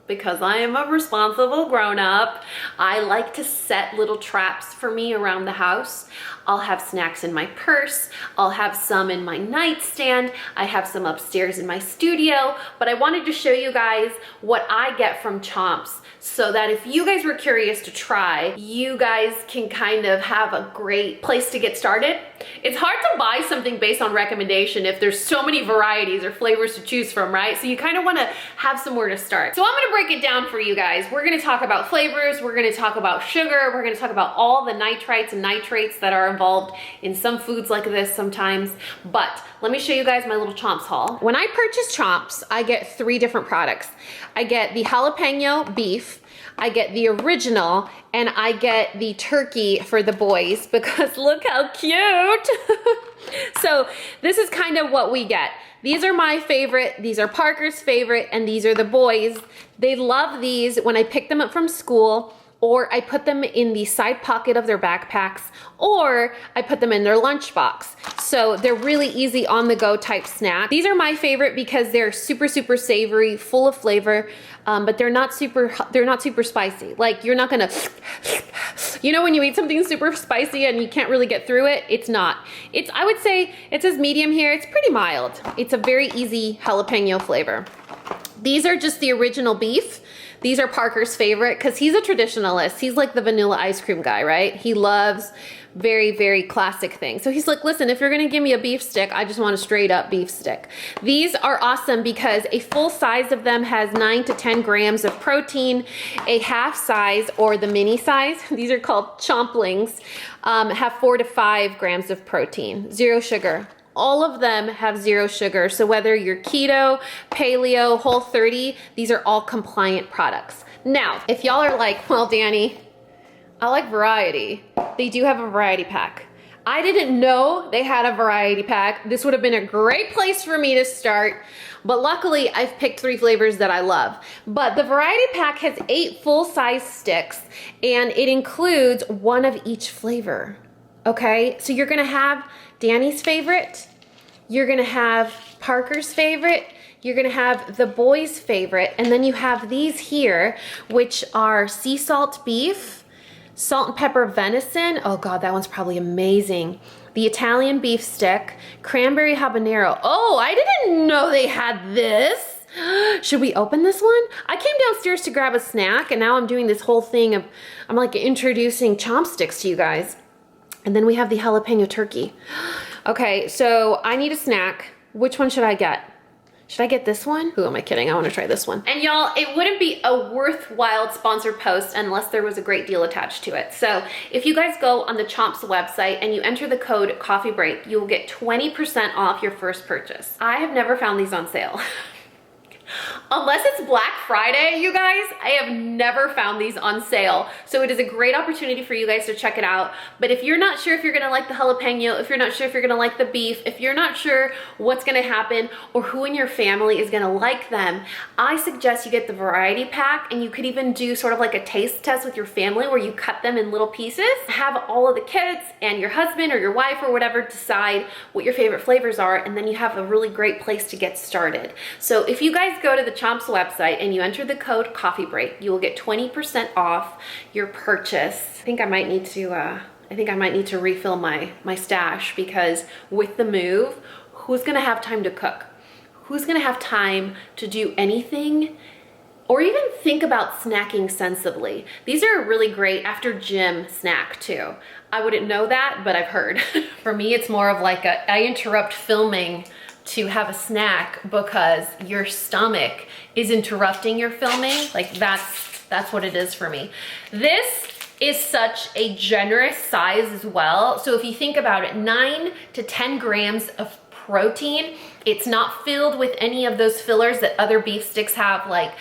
because I am a responsible grown-up, I like to set little traps for me around the house. I'll have snacks in my purse. I'll have some in my nightstand. I have some upstairs in my studio, but I wanted to show you guys what I get from Chomps so that if you guys were curious to try, you guys can kind of have a great place to get started. It's hard to buy something based on recommendation if there's so many varieties or flavors to choose from, right? So you kind of want to have somewhere to start. So I'm going to break it down for you guys. We're going to talk about flavors. We're going to talk about sugar. We're going to talk about all the nitrites and nitrates that are involved in some foods like this sometimes. But let me show you guys my little Chomps haul. When I purchase Chomps, I get 3 different products. I get the jalapeno beef, I get the original, and I get the turkey for the boys because look how cute. So this is kind of what we get. These are my favorite, these are Parker's favorite, and these are the boys. They love these when I pick them up from school, or I put them in the side pocket of their backpacks, or I put them in their lunchbox. So they're really easy on the go type snack. These are my favorite because they're super, super savory, full of flavor, but they're not super spicy. Like you're not gonna, you know when you eat something super spicy and you can't really get through it? It's not. I would say it says medium here. It's pretty mild. It's a very easy jalapeno flavor. These are just the original beef. These are Parker's favorite because he's a traditionalist. He's like the vanilla ice cream guy, right? He loves very, very classic things. So he's like, listen, if you're gonna give me a beef stick, I just want a straight up beef stick. These are awesome because a full size of them has 9 to 10 grams of protein. A half size or the mini size, these are called chomplings, have 4 to 5 grams of protein, 0 sugar. All of them have 0 sugar. So whether you're keto, paleo, Whole30, these are all compliant products. Now, if y'all are like, well, Dani, I like variety. They do have a variety pack. I didn't know they had a variety pack. This would have been a great place for me to start, but luckily I've picked 3 flavors that I love. But the variety pack has 8 full-size sticks and it includes 1 of each flavor. Okay, so you're gonna have Dani's favorite, you're gonna have Parker's favorite, you're gonna have the boys' favorite, and then you have these here, which are sea salt beef, salt and pepper venison. Oh God, that one's probably amazing. The Italian beef stick, cranberry habanero. Oh, I didn't know they had this. Should we open this one? I came downstairs to grab a snack and now I'm doing this whole thing of, I'm like introducing Chompsticks to you guys. And then we have the jalapeno turkey. Okay, so I need a snack. Which one should I get? Should I get this one? Who am I kidding? I want to try this one. And y'all, it wouldn't be a worthwhile sponsored post unless there was a great deal attached to it. So if you guys go on the Chomps website and you enter the code CoffeeBreak, you will get 20% off your first purchase. I have never found these on sale. Unless it's Black Friday, you guys, I have never found these on sale. So it is a great opportunity for you guys to check it out. But if you're not sure if you're gonna like the jalapeno, if you're not sure if you're gonna like the beef, if you're not sure what's gonna happen or who in your family is gonna like them, I suggest you get the variety pack, and you could even do sort of like a taste test with your family where you cut them in little pieces. Have all of the kids and your husband or your wife or whatever decide what your favorite flavors are, and then you have a really great place to get started. So if you guys go to the Chomps website and you enter the code CoffeeBreak, you will get 20% off your purchase. I think I might need to refill my stash, because with the move, who's gonna have time to cook? Who's gonna have time to do anything or even think about snacking sensibly? These are a really great after gym snack too. I wouldn't know that, but I've heard. For me, it's more of like I interrupt filming to have a snack because your stomach is interrupting your filming. Like that's what it is for me. This is such a generous size as well. So if you think about it, 9 to 10 grams of protein. It's not filled with any of those fillers that other beef sticks have, like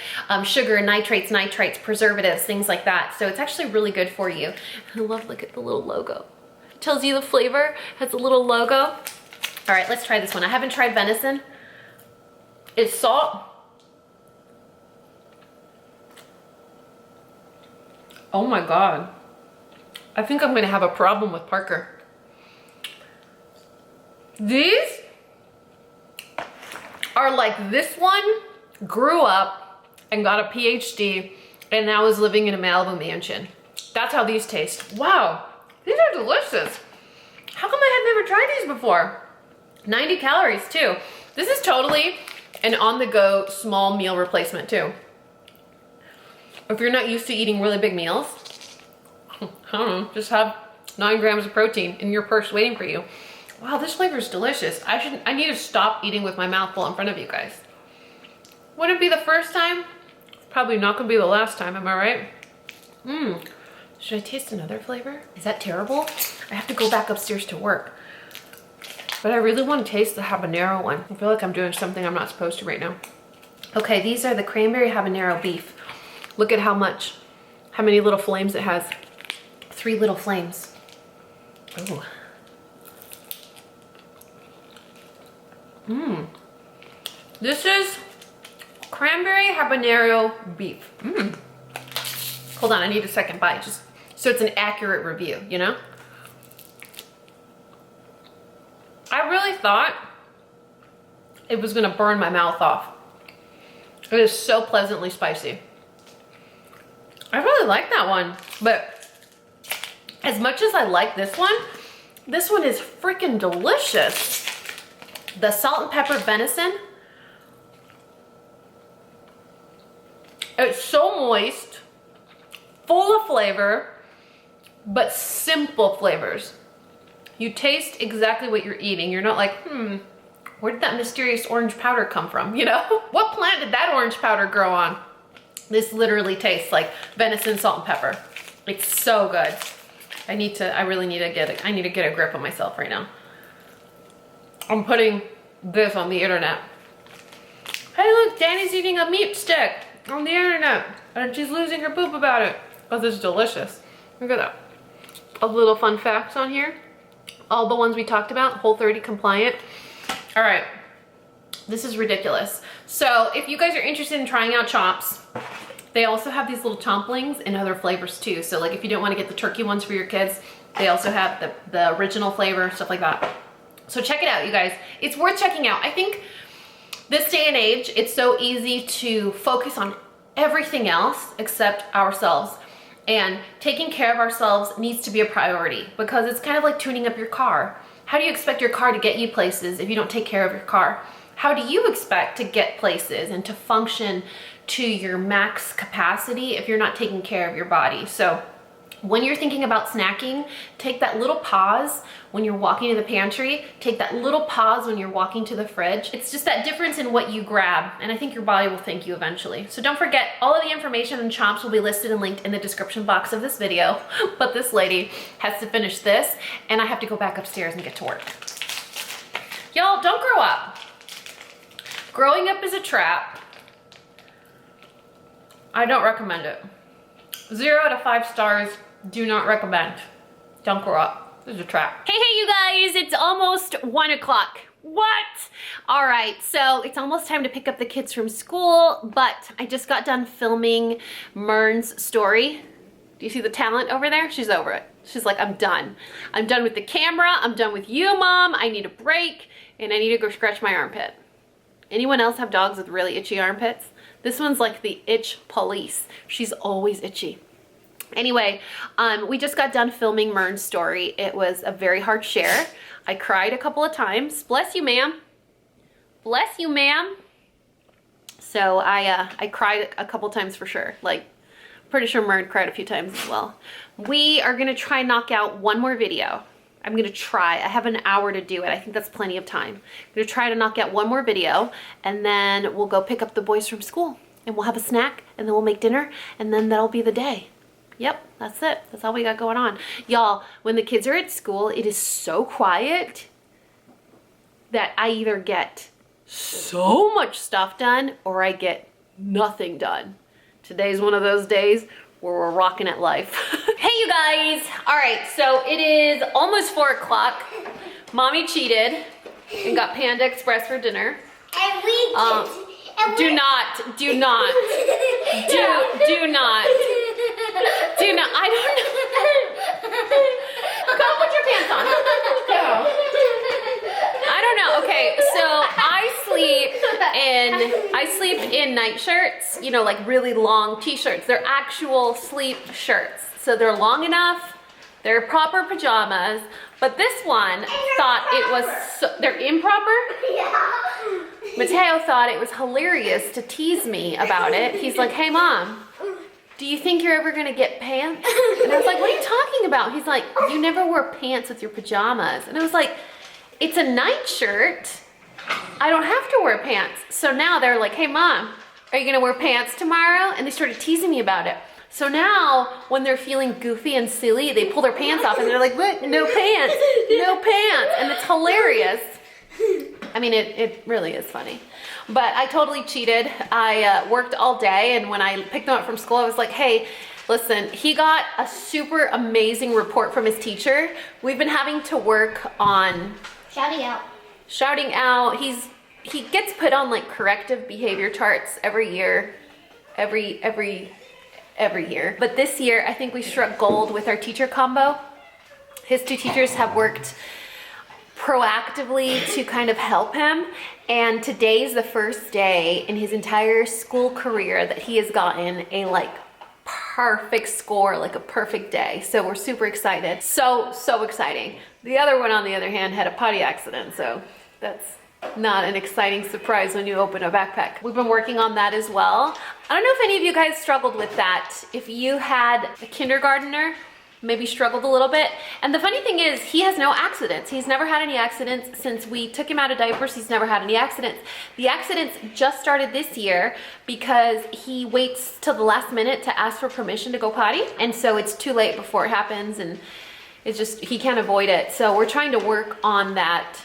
sugar, nitrates, preservatives, things like that. So it's actually really good for you. I love, look at the little logo. It tells you the flavor, has a little logo. All right, let's try this one. I haven't tried venison. It's salt. Oh my God. I think I'm gonna have a problem with Parker. These are like, this one grew up and got a PhD and now is living in a Malibu mansion. That's how these taste. Wow, these are delicious. How come I had never tried these before? 90 calories too. This is totally an on-the-go small meal replacement too. If you're not used to eating really big meals, I don't know, just have 9 grams of protein in your purse waiting for you. Wow, this flavor is delicious. I need to stop eating with my mouth full in front of you guys. Would it be the first time? Probably not gonna be the last time, am I right? Should I taste another flavor? Is that terrible? I have to go back upstairs to work. But I really want to taste the habanero one. I feel like I'm doing something I'm not supposed to right now. Okay, these are the cranberry habanero beef. Look at how many little flames it has. 3 little flames. Ooh. This is cranberry habanero beef. Hold on, I need a second bite, just so it's an accurate review, you know? I really thought it was gonna burn my mouth off. It is so pleasantly spicy. I really like that one, but as much as I like this one is freaking delicious. The salt and pepper venison, it's so moist, full of flavor, but simple flavors. You taste exactly what you're eating. You're not like, where did that mysterious orange powder come from? You know, what plant did that orange powder grow on? This literally tastes like venison, salt and pepper. It's so good. I need to get a grip on myself right now. I'm putting this on the internet. Hey look, Danny's eating a meat stick on the internet and she's losing her poop about it. Oh, this is delicious. Look at that. A little fun facts on here. All the ones we talked about, Whole30 compliant. All right, this is ridiculous. So if you guys are interested in trying out Chomps, they also have these little chomplings in other flavors too. So like if you don't want to get the turkey ones for your kids, they also have the original flavor, stuff like that. So check it out, you guys. It's worth checking out. I think this day and age, it's so easy to focus on everything else except ourselves. And taking care of ourselves needs to be a priority because it's kind of like tuning up your car. How do you expect your car to get you places if you don't take care of your car? How do you expect to get places and to function to your max capacity if you're not taking care of your body? So When you're thinking about snacking, take that little pause when you're walking to the pantry, take that little pause when you're walking to the fridge. It's just that difference in what you grab, and I think your body will thank you eventually. So don't forget, all of the information on Chomps will be listed and linked in the description box of this video, but this lady has to finish this, and I have to go back upstairs and get to work. Y'all, don't grow up. Growing up is a trap. I don't recommend it. 0 to 5 stars. Do not recommend. Don't grow up. This is a trap. Hey, you guys, it's almost 1 o'clock. What? All right, so it's almost time to pick up the kids from school, but I just got done filming Mern's story. Do you see the talent over there? She's over it. She's like, I'm done. I'm done with the camera. I'm done with you, Mom. I need a break, and I need to go scratch my armpit. Anyone else have dogs with really itchy armpits? This one's like the itch police. She's always itchy. Anyway, we just got done filming Mern's story. It was a very hard share. I cried a couple of times. Bless you, ma'am. Bless you, ma'am. So I cried a couple times for sure. Like, pretty sure Mern cried a few times as well. We are gonna try and knock out one more video. I'm gonna try. I have an hour to do it. I think that's plenty of time. I'm gonna try to knock out one more video, and then we'll go pick up the boys from school, and we'll have a snack, and then we'll make dinner, and then that'll be the day. Yep, that's it. That's all we got going on. Y'all, when the kids are at school, it is so quiet that I either get so much stuff done or I get nothing done. Today's one of those days where we're rocking at life. Hey, you guys. All right, so it is almost 4 o'clock. Mommy cheated and got Panda Express for dinner. And we do not. Do not. I don't know. Go put your pants on. Go. I don't know. Okay, so I sleep in night shirts, you know, like really long t-shirts. They're actual sleep shirts. So they're long enough. They're proper pajamas. But this one thought it was they're improper? Yeah. Mateo thought it was hilarious to tease me about it. He's like, hey, Mom, do you think you're ever gonna get pants? And I was like, what are you talking about? He's like, you never wear pants with your pajamas. And I was like, it's a night shirt. I don't have to wear pants. So now they're like, hey, Mom, are you gonna wear pants tomorrow? And they started teasing me about it. So now when they're feeling goofy and silly, they pull their pants off and they're like, what? No pants, no pants. And it's hilarious. I mean, it really is funny. But I totally cheated. I worked all day, and when I picked them up from school, I was like, hey, listen, he got a super amazing report from his teacher. We've been having to work on Shouting out. He gets put on like corrective behavior charts every year. Every year. But this year, I think we struck gold with our teacher combo. His 2 teachers have worked proactively to kind of help him, and today's the first day in his entire school career that he has gotten a like perfect score, like a perfect day. So we're super excited. So exciting. The other one, on the other hand, had a potty accident, so that's not an exciting surprise when you open a backpack. We've been working on that as well. I don't know if any of you guys struggled with that. If you had a kindergartner, maybe struggled a little bit. And the funny thing is, he has no accidents. He's never had any accidents since we took him out of diapers. He's never had any accidents. The accidents just started this year because he waits till the last minute to ask for permission to go potty. And so it's too late before it happens, and it's just, he can't avoid it. So we're trying to work on that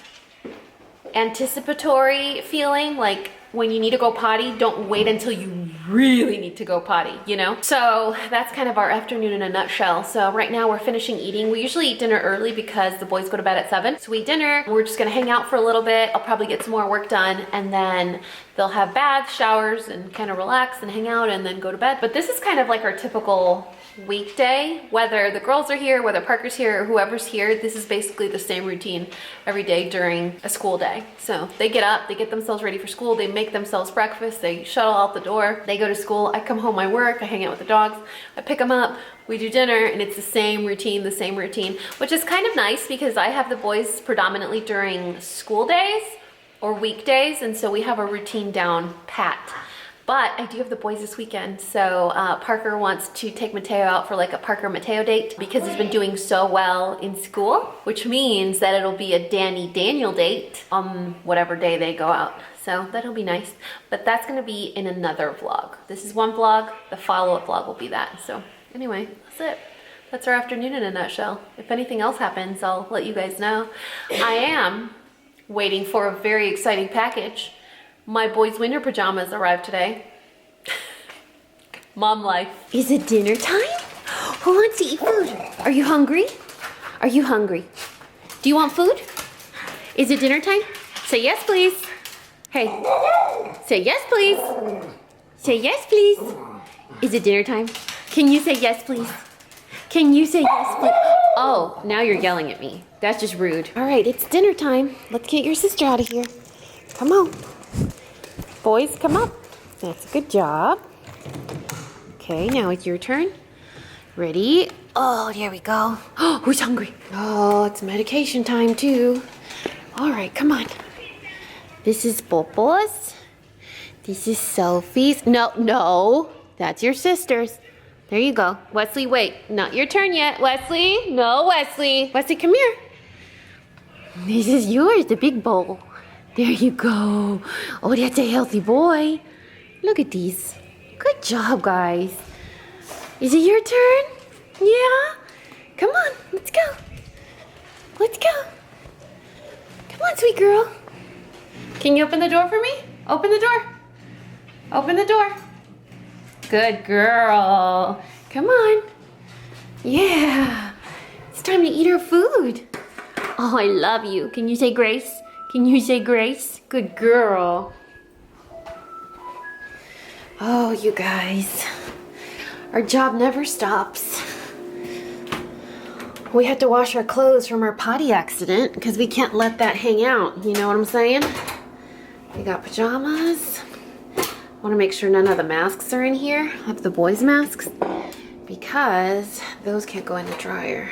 anticipatory feeling, like when you need to go potty, don't wait until you really need to go potty, you know? So that's kind of our afternoon in a nutshell. So right now we're finishing eating. We usually eat dinner early because the boys go to bed at 7. So we eat dinner, we're just gonna hang out for a little bit. I'll probably get some more work done, and then they'll have baths, showers, and kind of relax and hang out and then go to bed. But this is kind of like our typical weekday, whether the girls are here, whether Parker's here, or whoever's here. This is basically the same routine every day during a school day. So they get up, they get themselves ready for school, they make themselves breakfast, they shuttle out the door, they go to school, I come home, I work, I hang out with the dogs, I pick them up, we do dinner, and it's the same routine, which is kind of nice because I have the boys predominantly during school days or weekdays, and so we have a routine down pat. But I do have the boys this weekend, so Parker wants to take Mateo out for like a Parker-Mateo date because he's been doing so well in school, which means that it'll be a Danny-Daniel date on whatever day they go out. So that'll be nice, but that's gonna be in another vlog. This is one vlog, the follow-up vlog will be that. So anyway, that's it. That's our afternoon in a nutshell. If anything else happens, I'll let you guys know. I am waiting for a very exciting package. My boys' winter pajamas arrived today. Mom life. Is it dinner time? Who wants to eat food? Are you hungry? Are you hungry? Do you want food? Is it dinner time? Say yes, please. Hey, say yes, please. Say yes, please. Is it dinner time? Can you say yes, please? Can you say yes, please? Oh, now you're yelling at me. That's just rude. All right, it's dinner time. Let's get your sister out of here. Come on. Boys, come up. That's a good job. Okay, now it's your turn. Ready? Oh, there we go. Oh, who's hungry? Oh, it's medication time too. All right, come on. This is Popo's. This is Sophie's. No, that's your sister's. There you go. Wesley, wait, not your turn yet. Wesley, no, Wesley. Wesley, come here. This is yours, the big bowl. There you go. Oh, that's a healthy boy. Look at these. Good job, guys. Is it your turn? Yeah? Come on, let's go. Let's go. Come on, sweet girl. Can you open the door for me? Open the door. Open the door. Good girl. Come on. Yeah. It's time to eat our food. Oh, I love you. Can you say grace? Can you say grace? Good girl. Oh, you guys. Our job never stops. We had to wash our clothes from our potty accident because we can't let that hang out. You know what I'm saying? We got pajamas. Want to make sure none of the masks are in here. I have the boys' masks because those can't go in the dryer.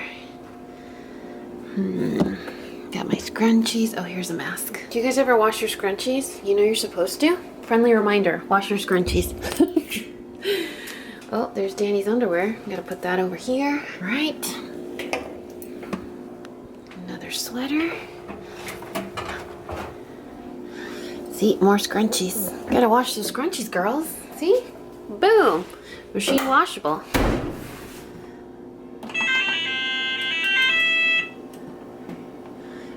Got my scrunchies. Oh, here's a mask. Do you guys ever wash your scrunchies? You know you're supposed to. Friendly reminder, wash your scrunchies. Oh, there's Danny's underwear. Gotta put that over here. Right. Another sweater. See, more scrunchies. Gotta wash the scrunchies, girls. See? Boom. Machine washable.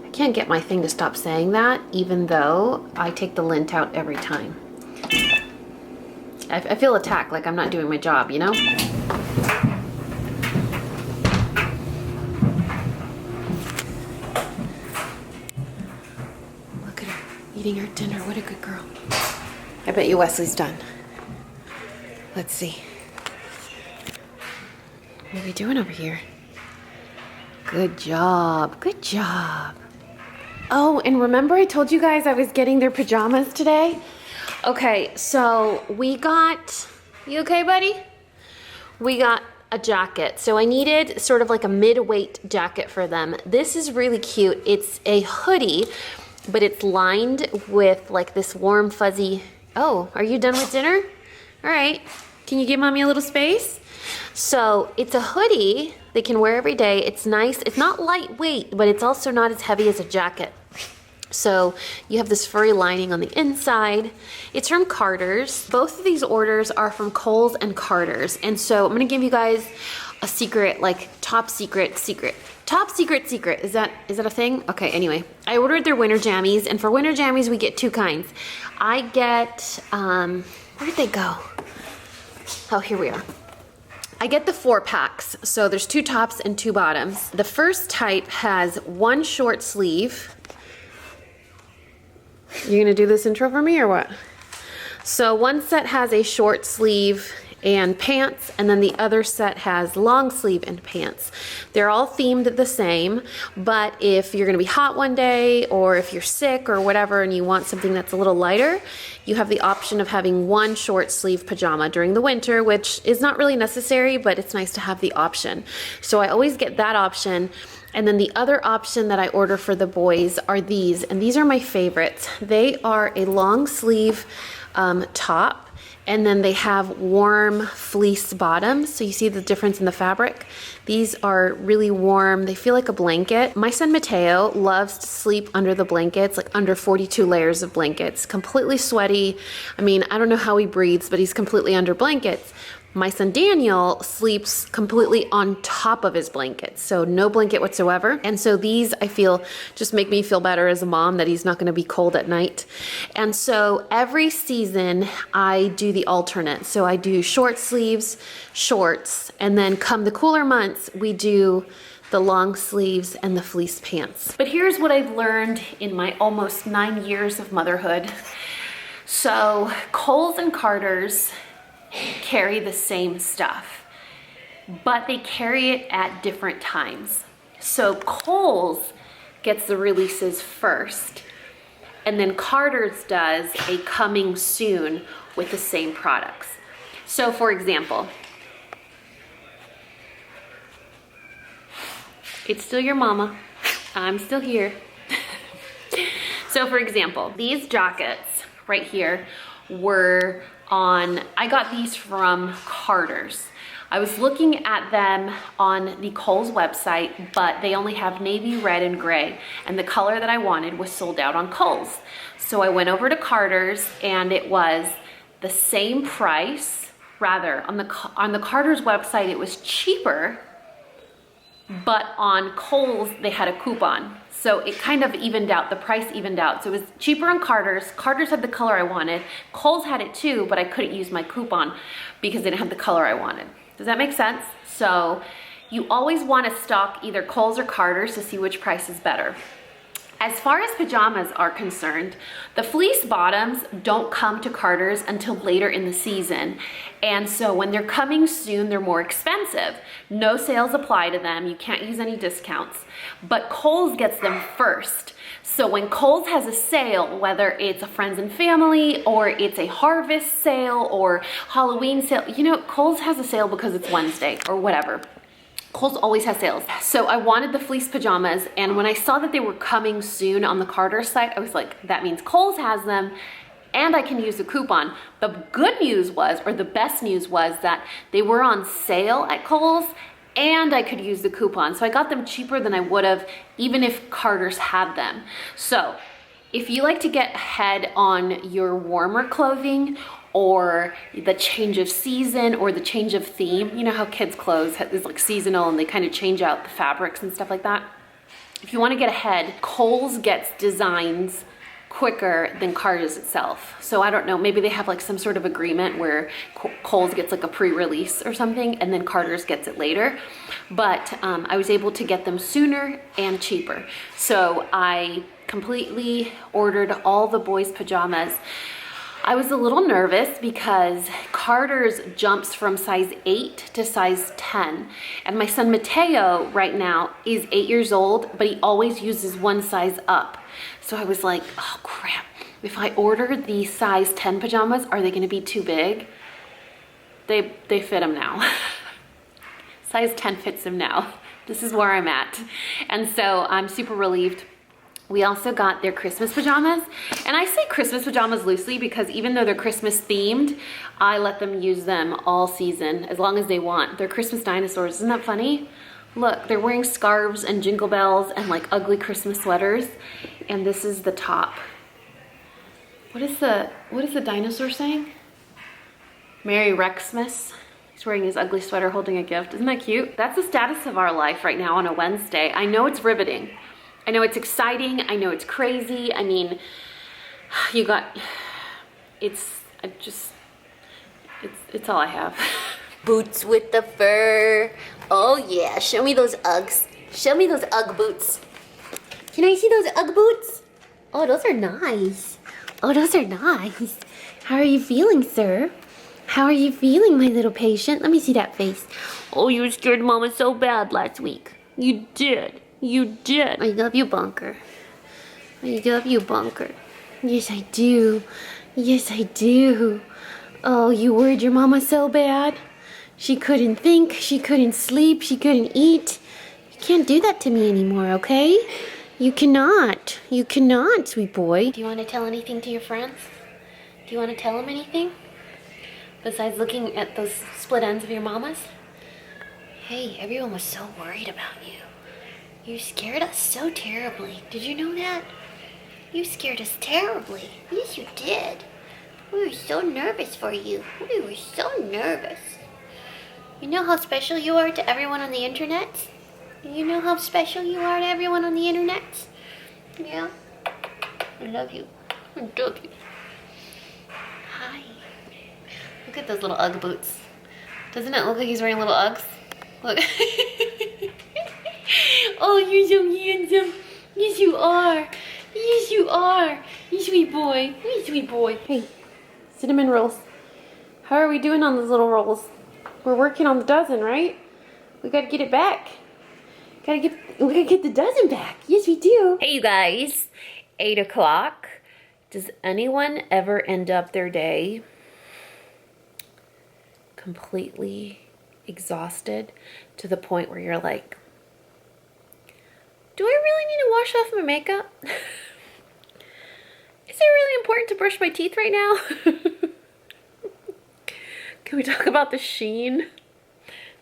I can't get my thing to stop saying that, even though I take the lint out every time. I feel attacked, like I'm not doing my job, you know? Look at her, eating her dinner. What a good girl. I bet you Wesley's done. Let's see. What are we doing over here? Good job, good job. Oh, and remember I told you guys I was getting their pajamas today? Okay, so we got, you okay, buddy? We got a jacket. So I needed sort of like a mid-weight jacket for them. This is really cute. It's a hoodie, but it's lined with like this warm, fuzzy, oh, are you done with dinner? All right, can you give mommy a little space? So it's a hoodie they can wear every day. It's nice. It's not lightweight, but it's also not as heavy as a jacket. So you have this furry lining on the inside. It's from Carter's. Both of these orders are from Kohl's and Carter's. And so I'm gonna give you guys a secret, like top secret. Top secret. Is that a thing? Okay, anyway. I ordered their winter jammies, and for winter jammies we get two kinds. I get, where'd they go? Oh, here we are. I get the 4-packs, so there's 2 tops and 2 bottoms. The first type has 1 short sleeve. You gonna do this intro for me or what? So one set has a short sleeve and pants, and then the other set has long sleeve and pants. They're all themed the same, but if you're gonna be hot one day, or if you're sick or whatever and you want something that's a little lighter, you have the option of having 1 short sleeve pajama during the winter, which is not really necessary, but it's nice to have the option. So I always get that option. And then the other option that I order for the boys are these, and these are my favorites. They are a long sleeve top, And then they have warm fleece bottoms. So you see the difference in the fabric. These are really warm. They feel like a blanket. My son Mateo loves to sleep under the blankets, like under 42 layers of blankets. Completely sweaty. I mean, I don't know how he breathes, but he's completely under blankets. My son Daniel sleeps completely on top of his blanket, so no blanket whatsoever. And so these, I feel, just make me feel better as a mom that he's not gonna be cold at night. And so every season I do the alternate. So I do short sleeves, shorts, and then come the cooler months, we do the long sleeves and the fleece pants. But here's what I've learned in my almost 9 years of motherhood. So Kohl's and Carter's carry the same stuff, but they carry it at different times. So Kohl's gets the releases first, and then Carter's does a coming soon with the same products. So for example, it's still your mama, I'm still here. So for example, these jackets right here were on, I got these from Carter's. I was looking at them on the Kohl's website, but they only have navy, red, and gray, and the color that I wanted was sold out on Kohl's. So I went over to Carter's, and it was the same price. Rather, on the Carter's website, it was cheaper, but on Kohl's, they had a coupon. So it kind of evened out, the price evened out. So it was cheaper on Carter's. Carter's had the color I wanted. Kohl's had it too, but I couldn't use my coupon because they didn't have the color I wanted. Does that make sense? So you always want to stock either Kohl's or Carter's to see which price is better. As far as pajamas are concerned, the fleece bottoms don't come to Carter's until later in the season. And so when they're coming soon, they're more expensive. No sales apply to them. You can't use any discounts. But Kohl's gets them first. So when Kohl's has a sale, whether it's a friends and family or it's a harvest sale or Halloween sale, you know, Kohl's has a sale because it's Wednesday or whatever. Kohl's always has sales. So I wanted the fleece pajamas, and when I saw that they were coming soon on the Carter site, I was like, that means Kohl's has them and I can use the coupon. The good news was, or the best news was, that they were on sale at Kohl's and I could use the coupon. So I got them cheaper than I would have even if Carter's had them. So if you like to get ahead on your warmer clothing or the change of season or the change of theme, you know how kids' clothes is like seasonal and they kind of change out the fabrics and stuff like that. If you want to get ahead, Kohl's gets designs quicker than Carter's itself. So I don't know, maybe they have like some sort of agreement where Kohl's gets like a pre-release or something and then Carter's gets it later. But I was able to get them sooner and cheaper. So I completely ordered all the boys' pajamas. I was a little nervous because Carter's jumps from size 8 to size 10. And my son Mateo right now is 8 years old, but he always uses one size up. So I was like, oh crap, if I order the size 10 pajamas, are they gonna be too big? They fit him now. Size 10 fits him now. This is where I'm at. And so I'm super relieved. We also got their Christmas pajamas, and I say Christmas pajamas loosely because even though they're Christmas themed, I let them use them all season as long as they want. They're Christmas dinosaurs, isn't that funny? Look, they're wearing scarves and jingle bells and like ugly Christmas sweaters, and this is the top. What is the dinosaur saying? Merry Rexmas. He's wearing his ugly sweater holding a gift. Isn't that cute? That's the status of our life right now on a Wednesday. I know it's riveting. I know it's exciting. I know it's crazy. I mean, it's all I have. Boots with the fur. Oh yeah, show me those Uggs. Show me those Ugg boots. Can I see those Ugg boots? Oh, those are nice. Oh, those are nice. How are you feeling, sir? How are you feeling, my little patient? Let me see that face. Oh, you scared Mama so bad last week. You did. You did. I love you, Bunker. I love you, Bunker. Yes, I do. Yes, I do. Oh, you worried your mama so bad? She couldn't think, she couldn't sleep, she couldn't eat. You can't do that to me anymore, okay? You cannot. You cannot, sweet boy. Do you want to tell anything to your friends? Do you want to tell them anything? Besides looking at those split ends of your mamas? Hey, everyone was so worried about you. You scared us so terribly. Did you know that? You scared us terribly. Yes, you did. We were so nervous for you. We were so nervous. You know how special you are to everyone on the internet? You know how special you are to everyone on the internet? Yeah? I love you. I love you. Hi. Look at those little Ugg boots. Doesn't it look like he's wearing little Uggs? Look. Oh, you're so handsome. Yes, you are. Yes, you are. You sweet boy. You sweet boy. Hey, cinnamon rolls. How are we doing on those little rolls? We're working on the dozen, right? We gotta get it back. We gotta get the dozen back. Yes, we do. Hey, you guys. 8 o'clock. Does anyone ever end up their day completely exhausted to the point where you're like, do I really need to wash off my makeup? Is it really important to brush my teeth right now? Can we talk about the sheen?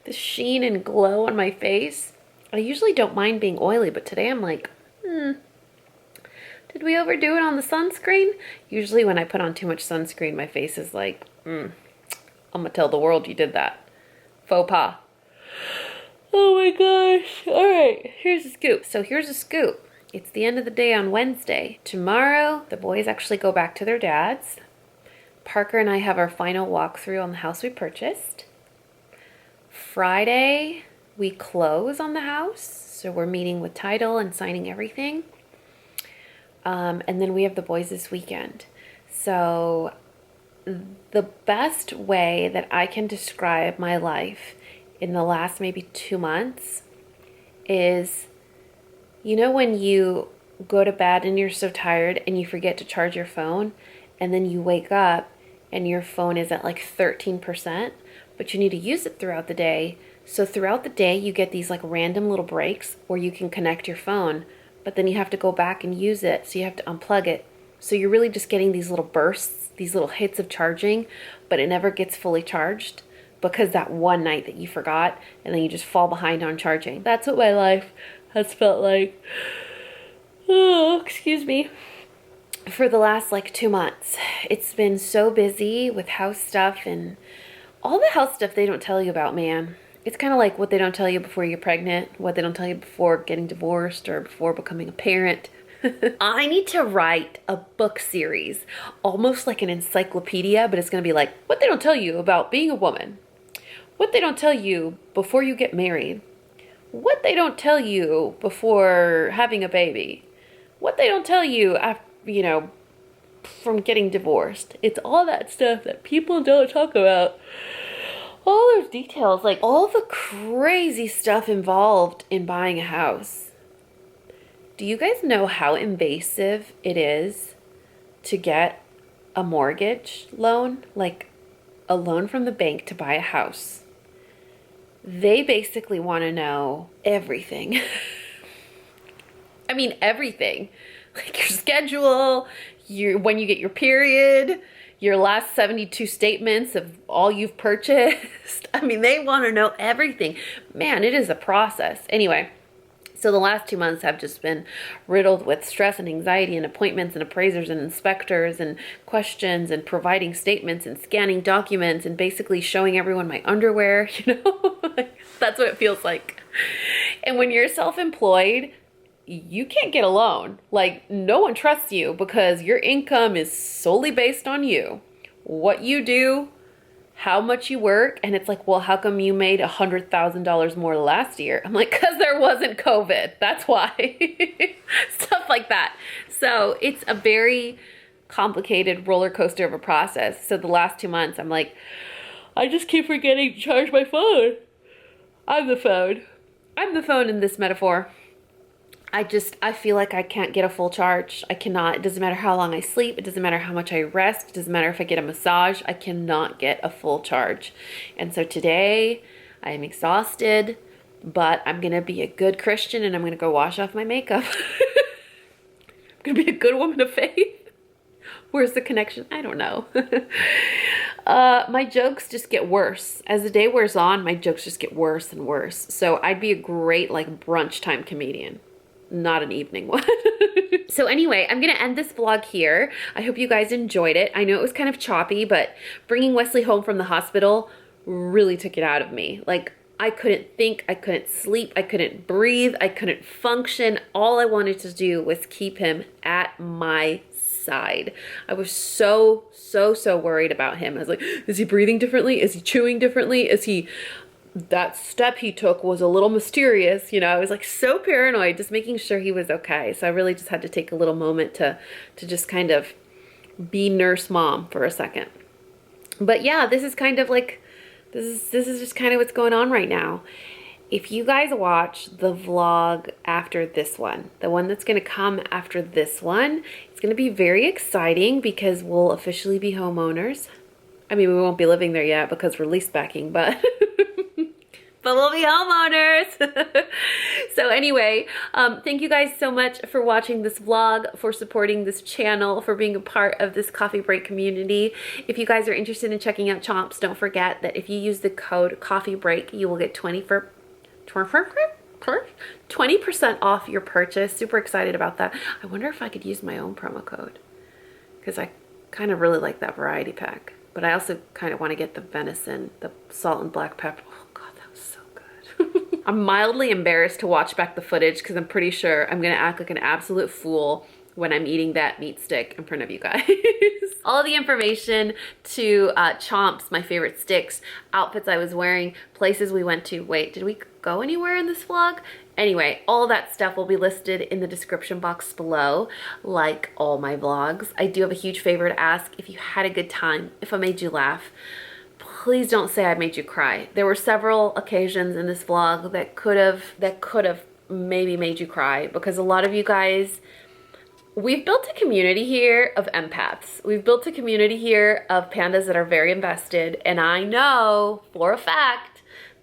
The sheen and glow on my face? I usually don't mind being oily, but today I'm like, did we overdo it on the sunscreen? Usually when I put on too much sunscreen, my face is like, I'm gonna tell the world you did that. Faux pas. Oh my gosh. All right, here's a scoop. So here's a scoop. It's the end of the day on Wednesday. Tomorrow, the boys actually go back to their dad's. Parker and I have our final walkthrough on the house we purchased. Friday, we close on the house. So we're meeting with title and signing everything. And then we have the boys this weekend. So the best way that I can describe my life in the last maybe 2 months is, you know, when you go to bed and you're so tired and you forget to charge your phone, and then you wake up and your phone is at like 13%, but you need to use it throughout the day. So throughout the day, you get these like random little breaks where you can connect your phone, but then you have to go back and use it. So you have to unplug it. So you're really just getting these little bursts, these little hits of charging, but it never gets fully charged because that one night that you forgot, and then you just fall behind on charging. That's what my life has felt like. Oh, excuse me. For the last like 2 months. It's been so busy with house stuff and all the house stuff they don't tell you about, man. It's kind of like what they don't tell you before you're pregnant, what they don't tell you before getting divorced or before becoming a parent. I need to write a book series, almost like an encyclopedia, but it's going to be like what they don't tell you about being a woman, what they don't tell you before you get married, what they don't tell you before having a baby, what they don't tell you after, you know, from getting divorced. It's all that stuff that people don't talk about. All those details, like all the crazy stuff involved in buying a house. Do you guys know how invasive it is to get a mortgage loan, like a loan from the bank to buy a house? They basically want to know everything. I mean, everything. Like your schedule, when you get your period, your last 72 statements of all you've purchased. I mean, they want to know everything. Man, it is a process. Anyway. So the last 2 months have just been riddled with stress and anxiety and appointments and appraisers and inspectors and questions and providing statements and scanning documents and basically showing everyone my underwear, you know? That's what it feels like. And when you're self-employed, you can't get a loan. Like, no one trusts you because your income is solely based on you. What you do, how much you work, and it's like, well, how come you made $100,000 more last year? I'm like, because there wasn't COVID. That's why. Stuff like that. So it's a very complicated roller coaster of a process. So the last 2 months, I'm like, I just keep forgetting to charge my phone. I'm the phone. I'm the phone in this metaphor. I feel like I can't get a full charge. I cannot. It doesn't matter how long I sleep. It doesn't matter how much I rest. It doesn't matter if I get a massage. I cannot get a full charge. And so today I am exhausted, but I'm going to be a good Christian and I'm going to go wash off my makeup. I'm going to be a good woman of faith. Where's the connection? I don't know. My jokes just get worse. As the day wears on, my jokes just get worse and worse. So I'd be a great like brunch time comedian, not an evening one. So anyway, I'm gonna end this vlog here. I hope you guys enjoyed it. I know it was kind of choppy, but bringing Wesley home from the hospital really took it out of me. Like, I couldn't think, I couldn't sleep, I couldn't breathe, I couldn't function. All I wanted to do was keep him at my side. I was so worried about him. I was like, is he breathing differently? Is he chewing differently? Is he, that step he took was a little mysterious, you know. I was like so paranoid, just making sure he was okay. So I really just had to take a little moment to just kind of be nurse mom for a second. But yeah, this is kind of like, this is just kind of what's going on right now. If you guys watch the vlog after this one, the one that's gonna come after this one, it's gonna be very exciting because we'll officially be homeowners. I mean, we won't be living there yet because we're lease backing, but but we'll be homeowners. So anyway, thank you guys so much for watching this vlog, for supporting this channel, for being a part of this coffee break community. If you guys are interested in checking out Chomps, don't forget that if you use the code CoffeeBreak, you will get 20% off your purchase. Super excited about that. I wonder if I could use my own promo code because I kind of really like that variety pack. But I also kind of want to get the venison, the salt and black pepper. Oh God, that was so good. I'm mildly embarrassed to watch back the footage because I'm pretty sure I'm going to act like an absolute fool when I'm eating that meat stick in front of you guys. All the information to Chomps, my favorite sticks, outfits I was wearing, places we went to. Wait, did we go anywhere in this vlog? Anyway, all that stuff will be listed in the description box below, like all my vlogs. I do have a huge favor to ask. If you had a good time, if I made you laugh, please don't say I made you cry. There were several occasions in this vlog that could have maybe made you cry because a lot of you guys, we've built a community here of empaths. We've built a community here of pandas that are very invested, and I know for a fact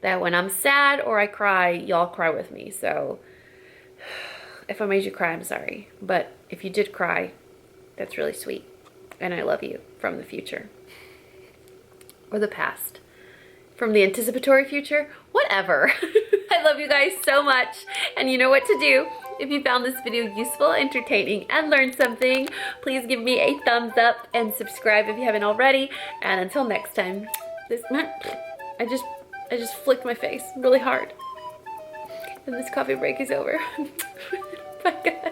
that when I'm sad or I cry, y'all cry with me. So if I made you cry, I'm sorry. But if you did cry, that's really sweet. And I love you from the future. Or the past. From the anticipatory future, whatever. I love you guys so much. And you know what to do. If you found this video useful, entertaining, and learned something, please give me a thumbs up and subscribe if you haven't already. And until next time, I just flicked my face really hard. And this coffee break is over. Bye guys.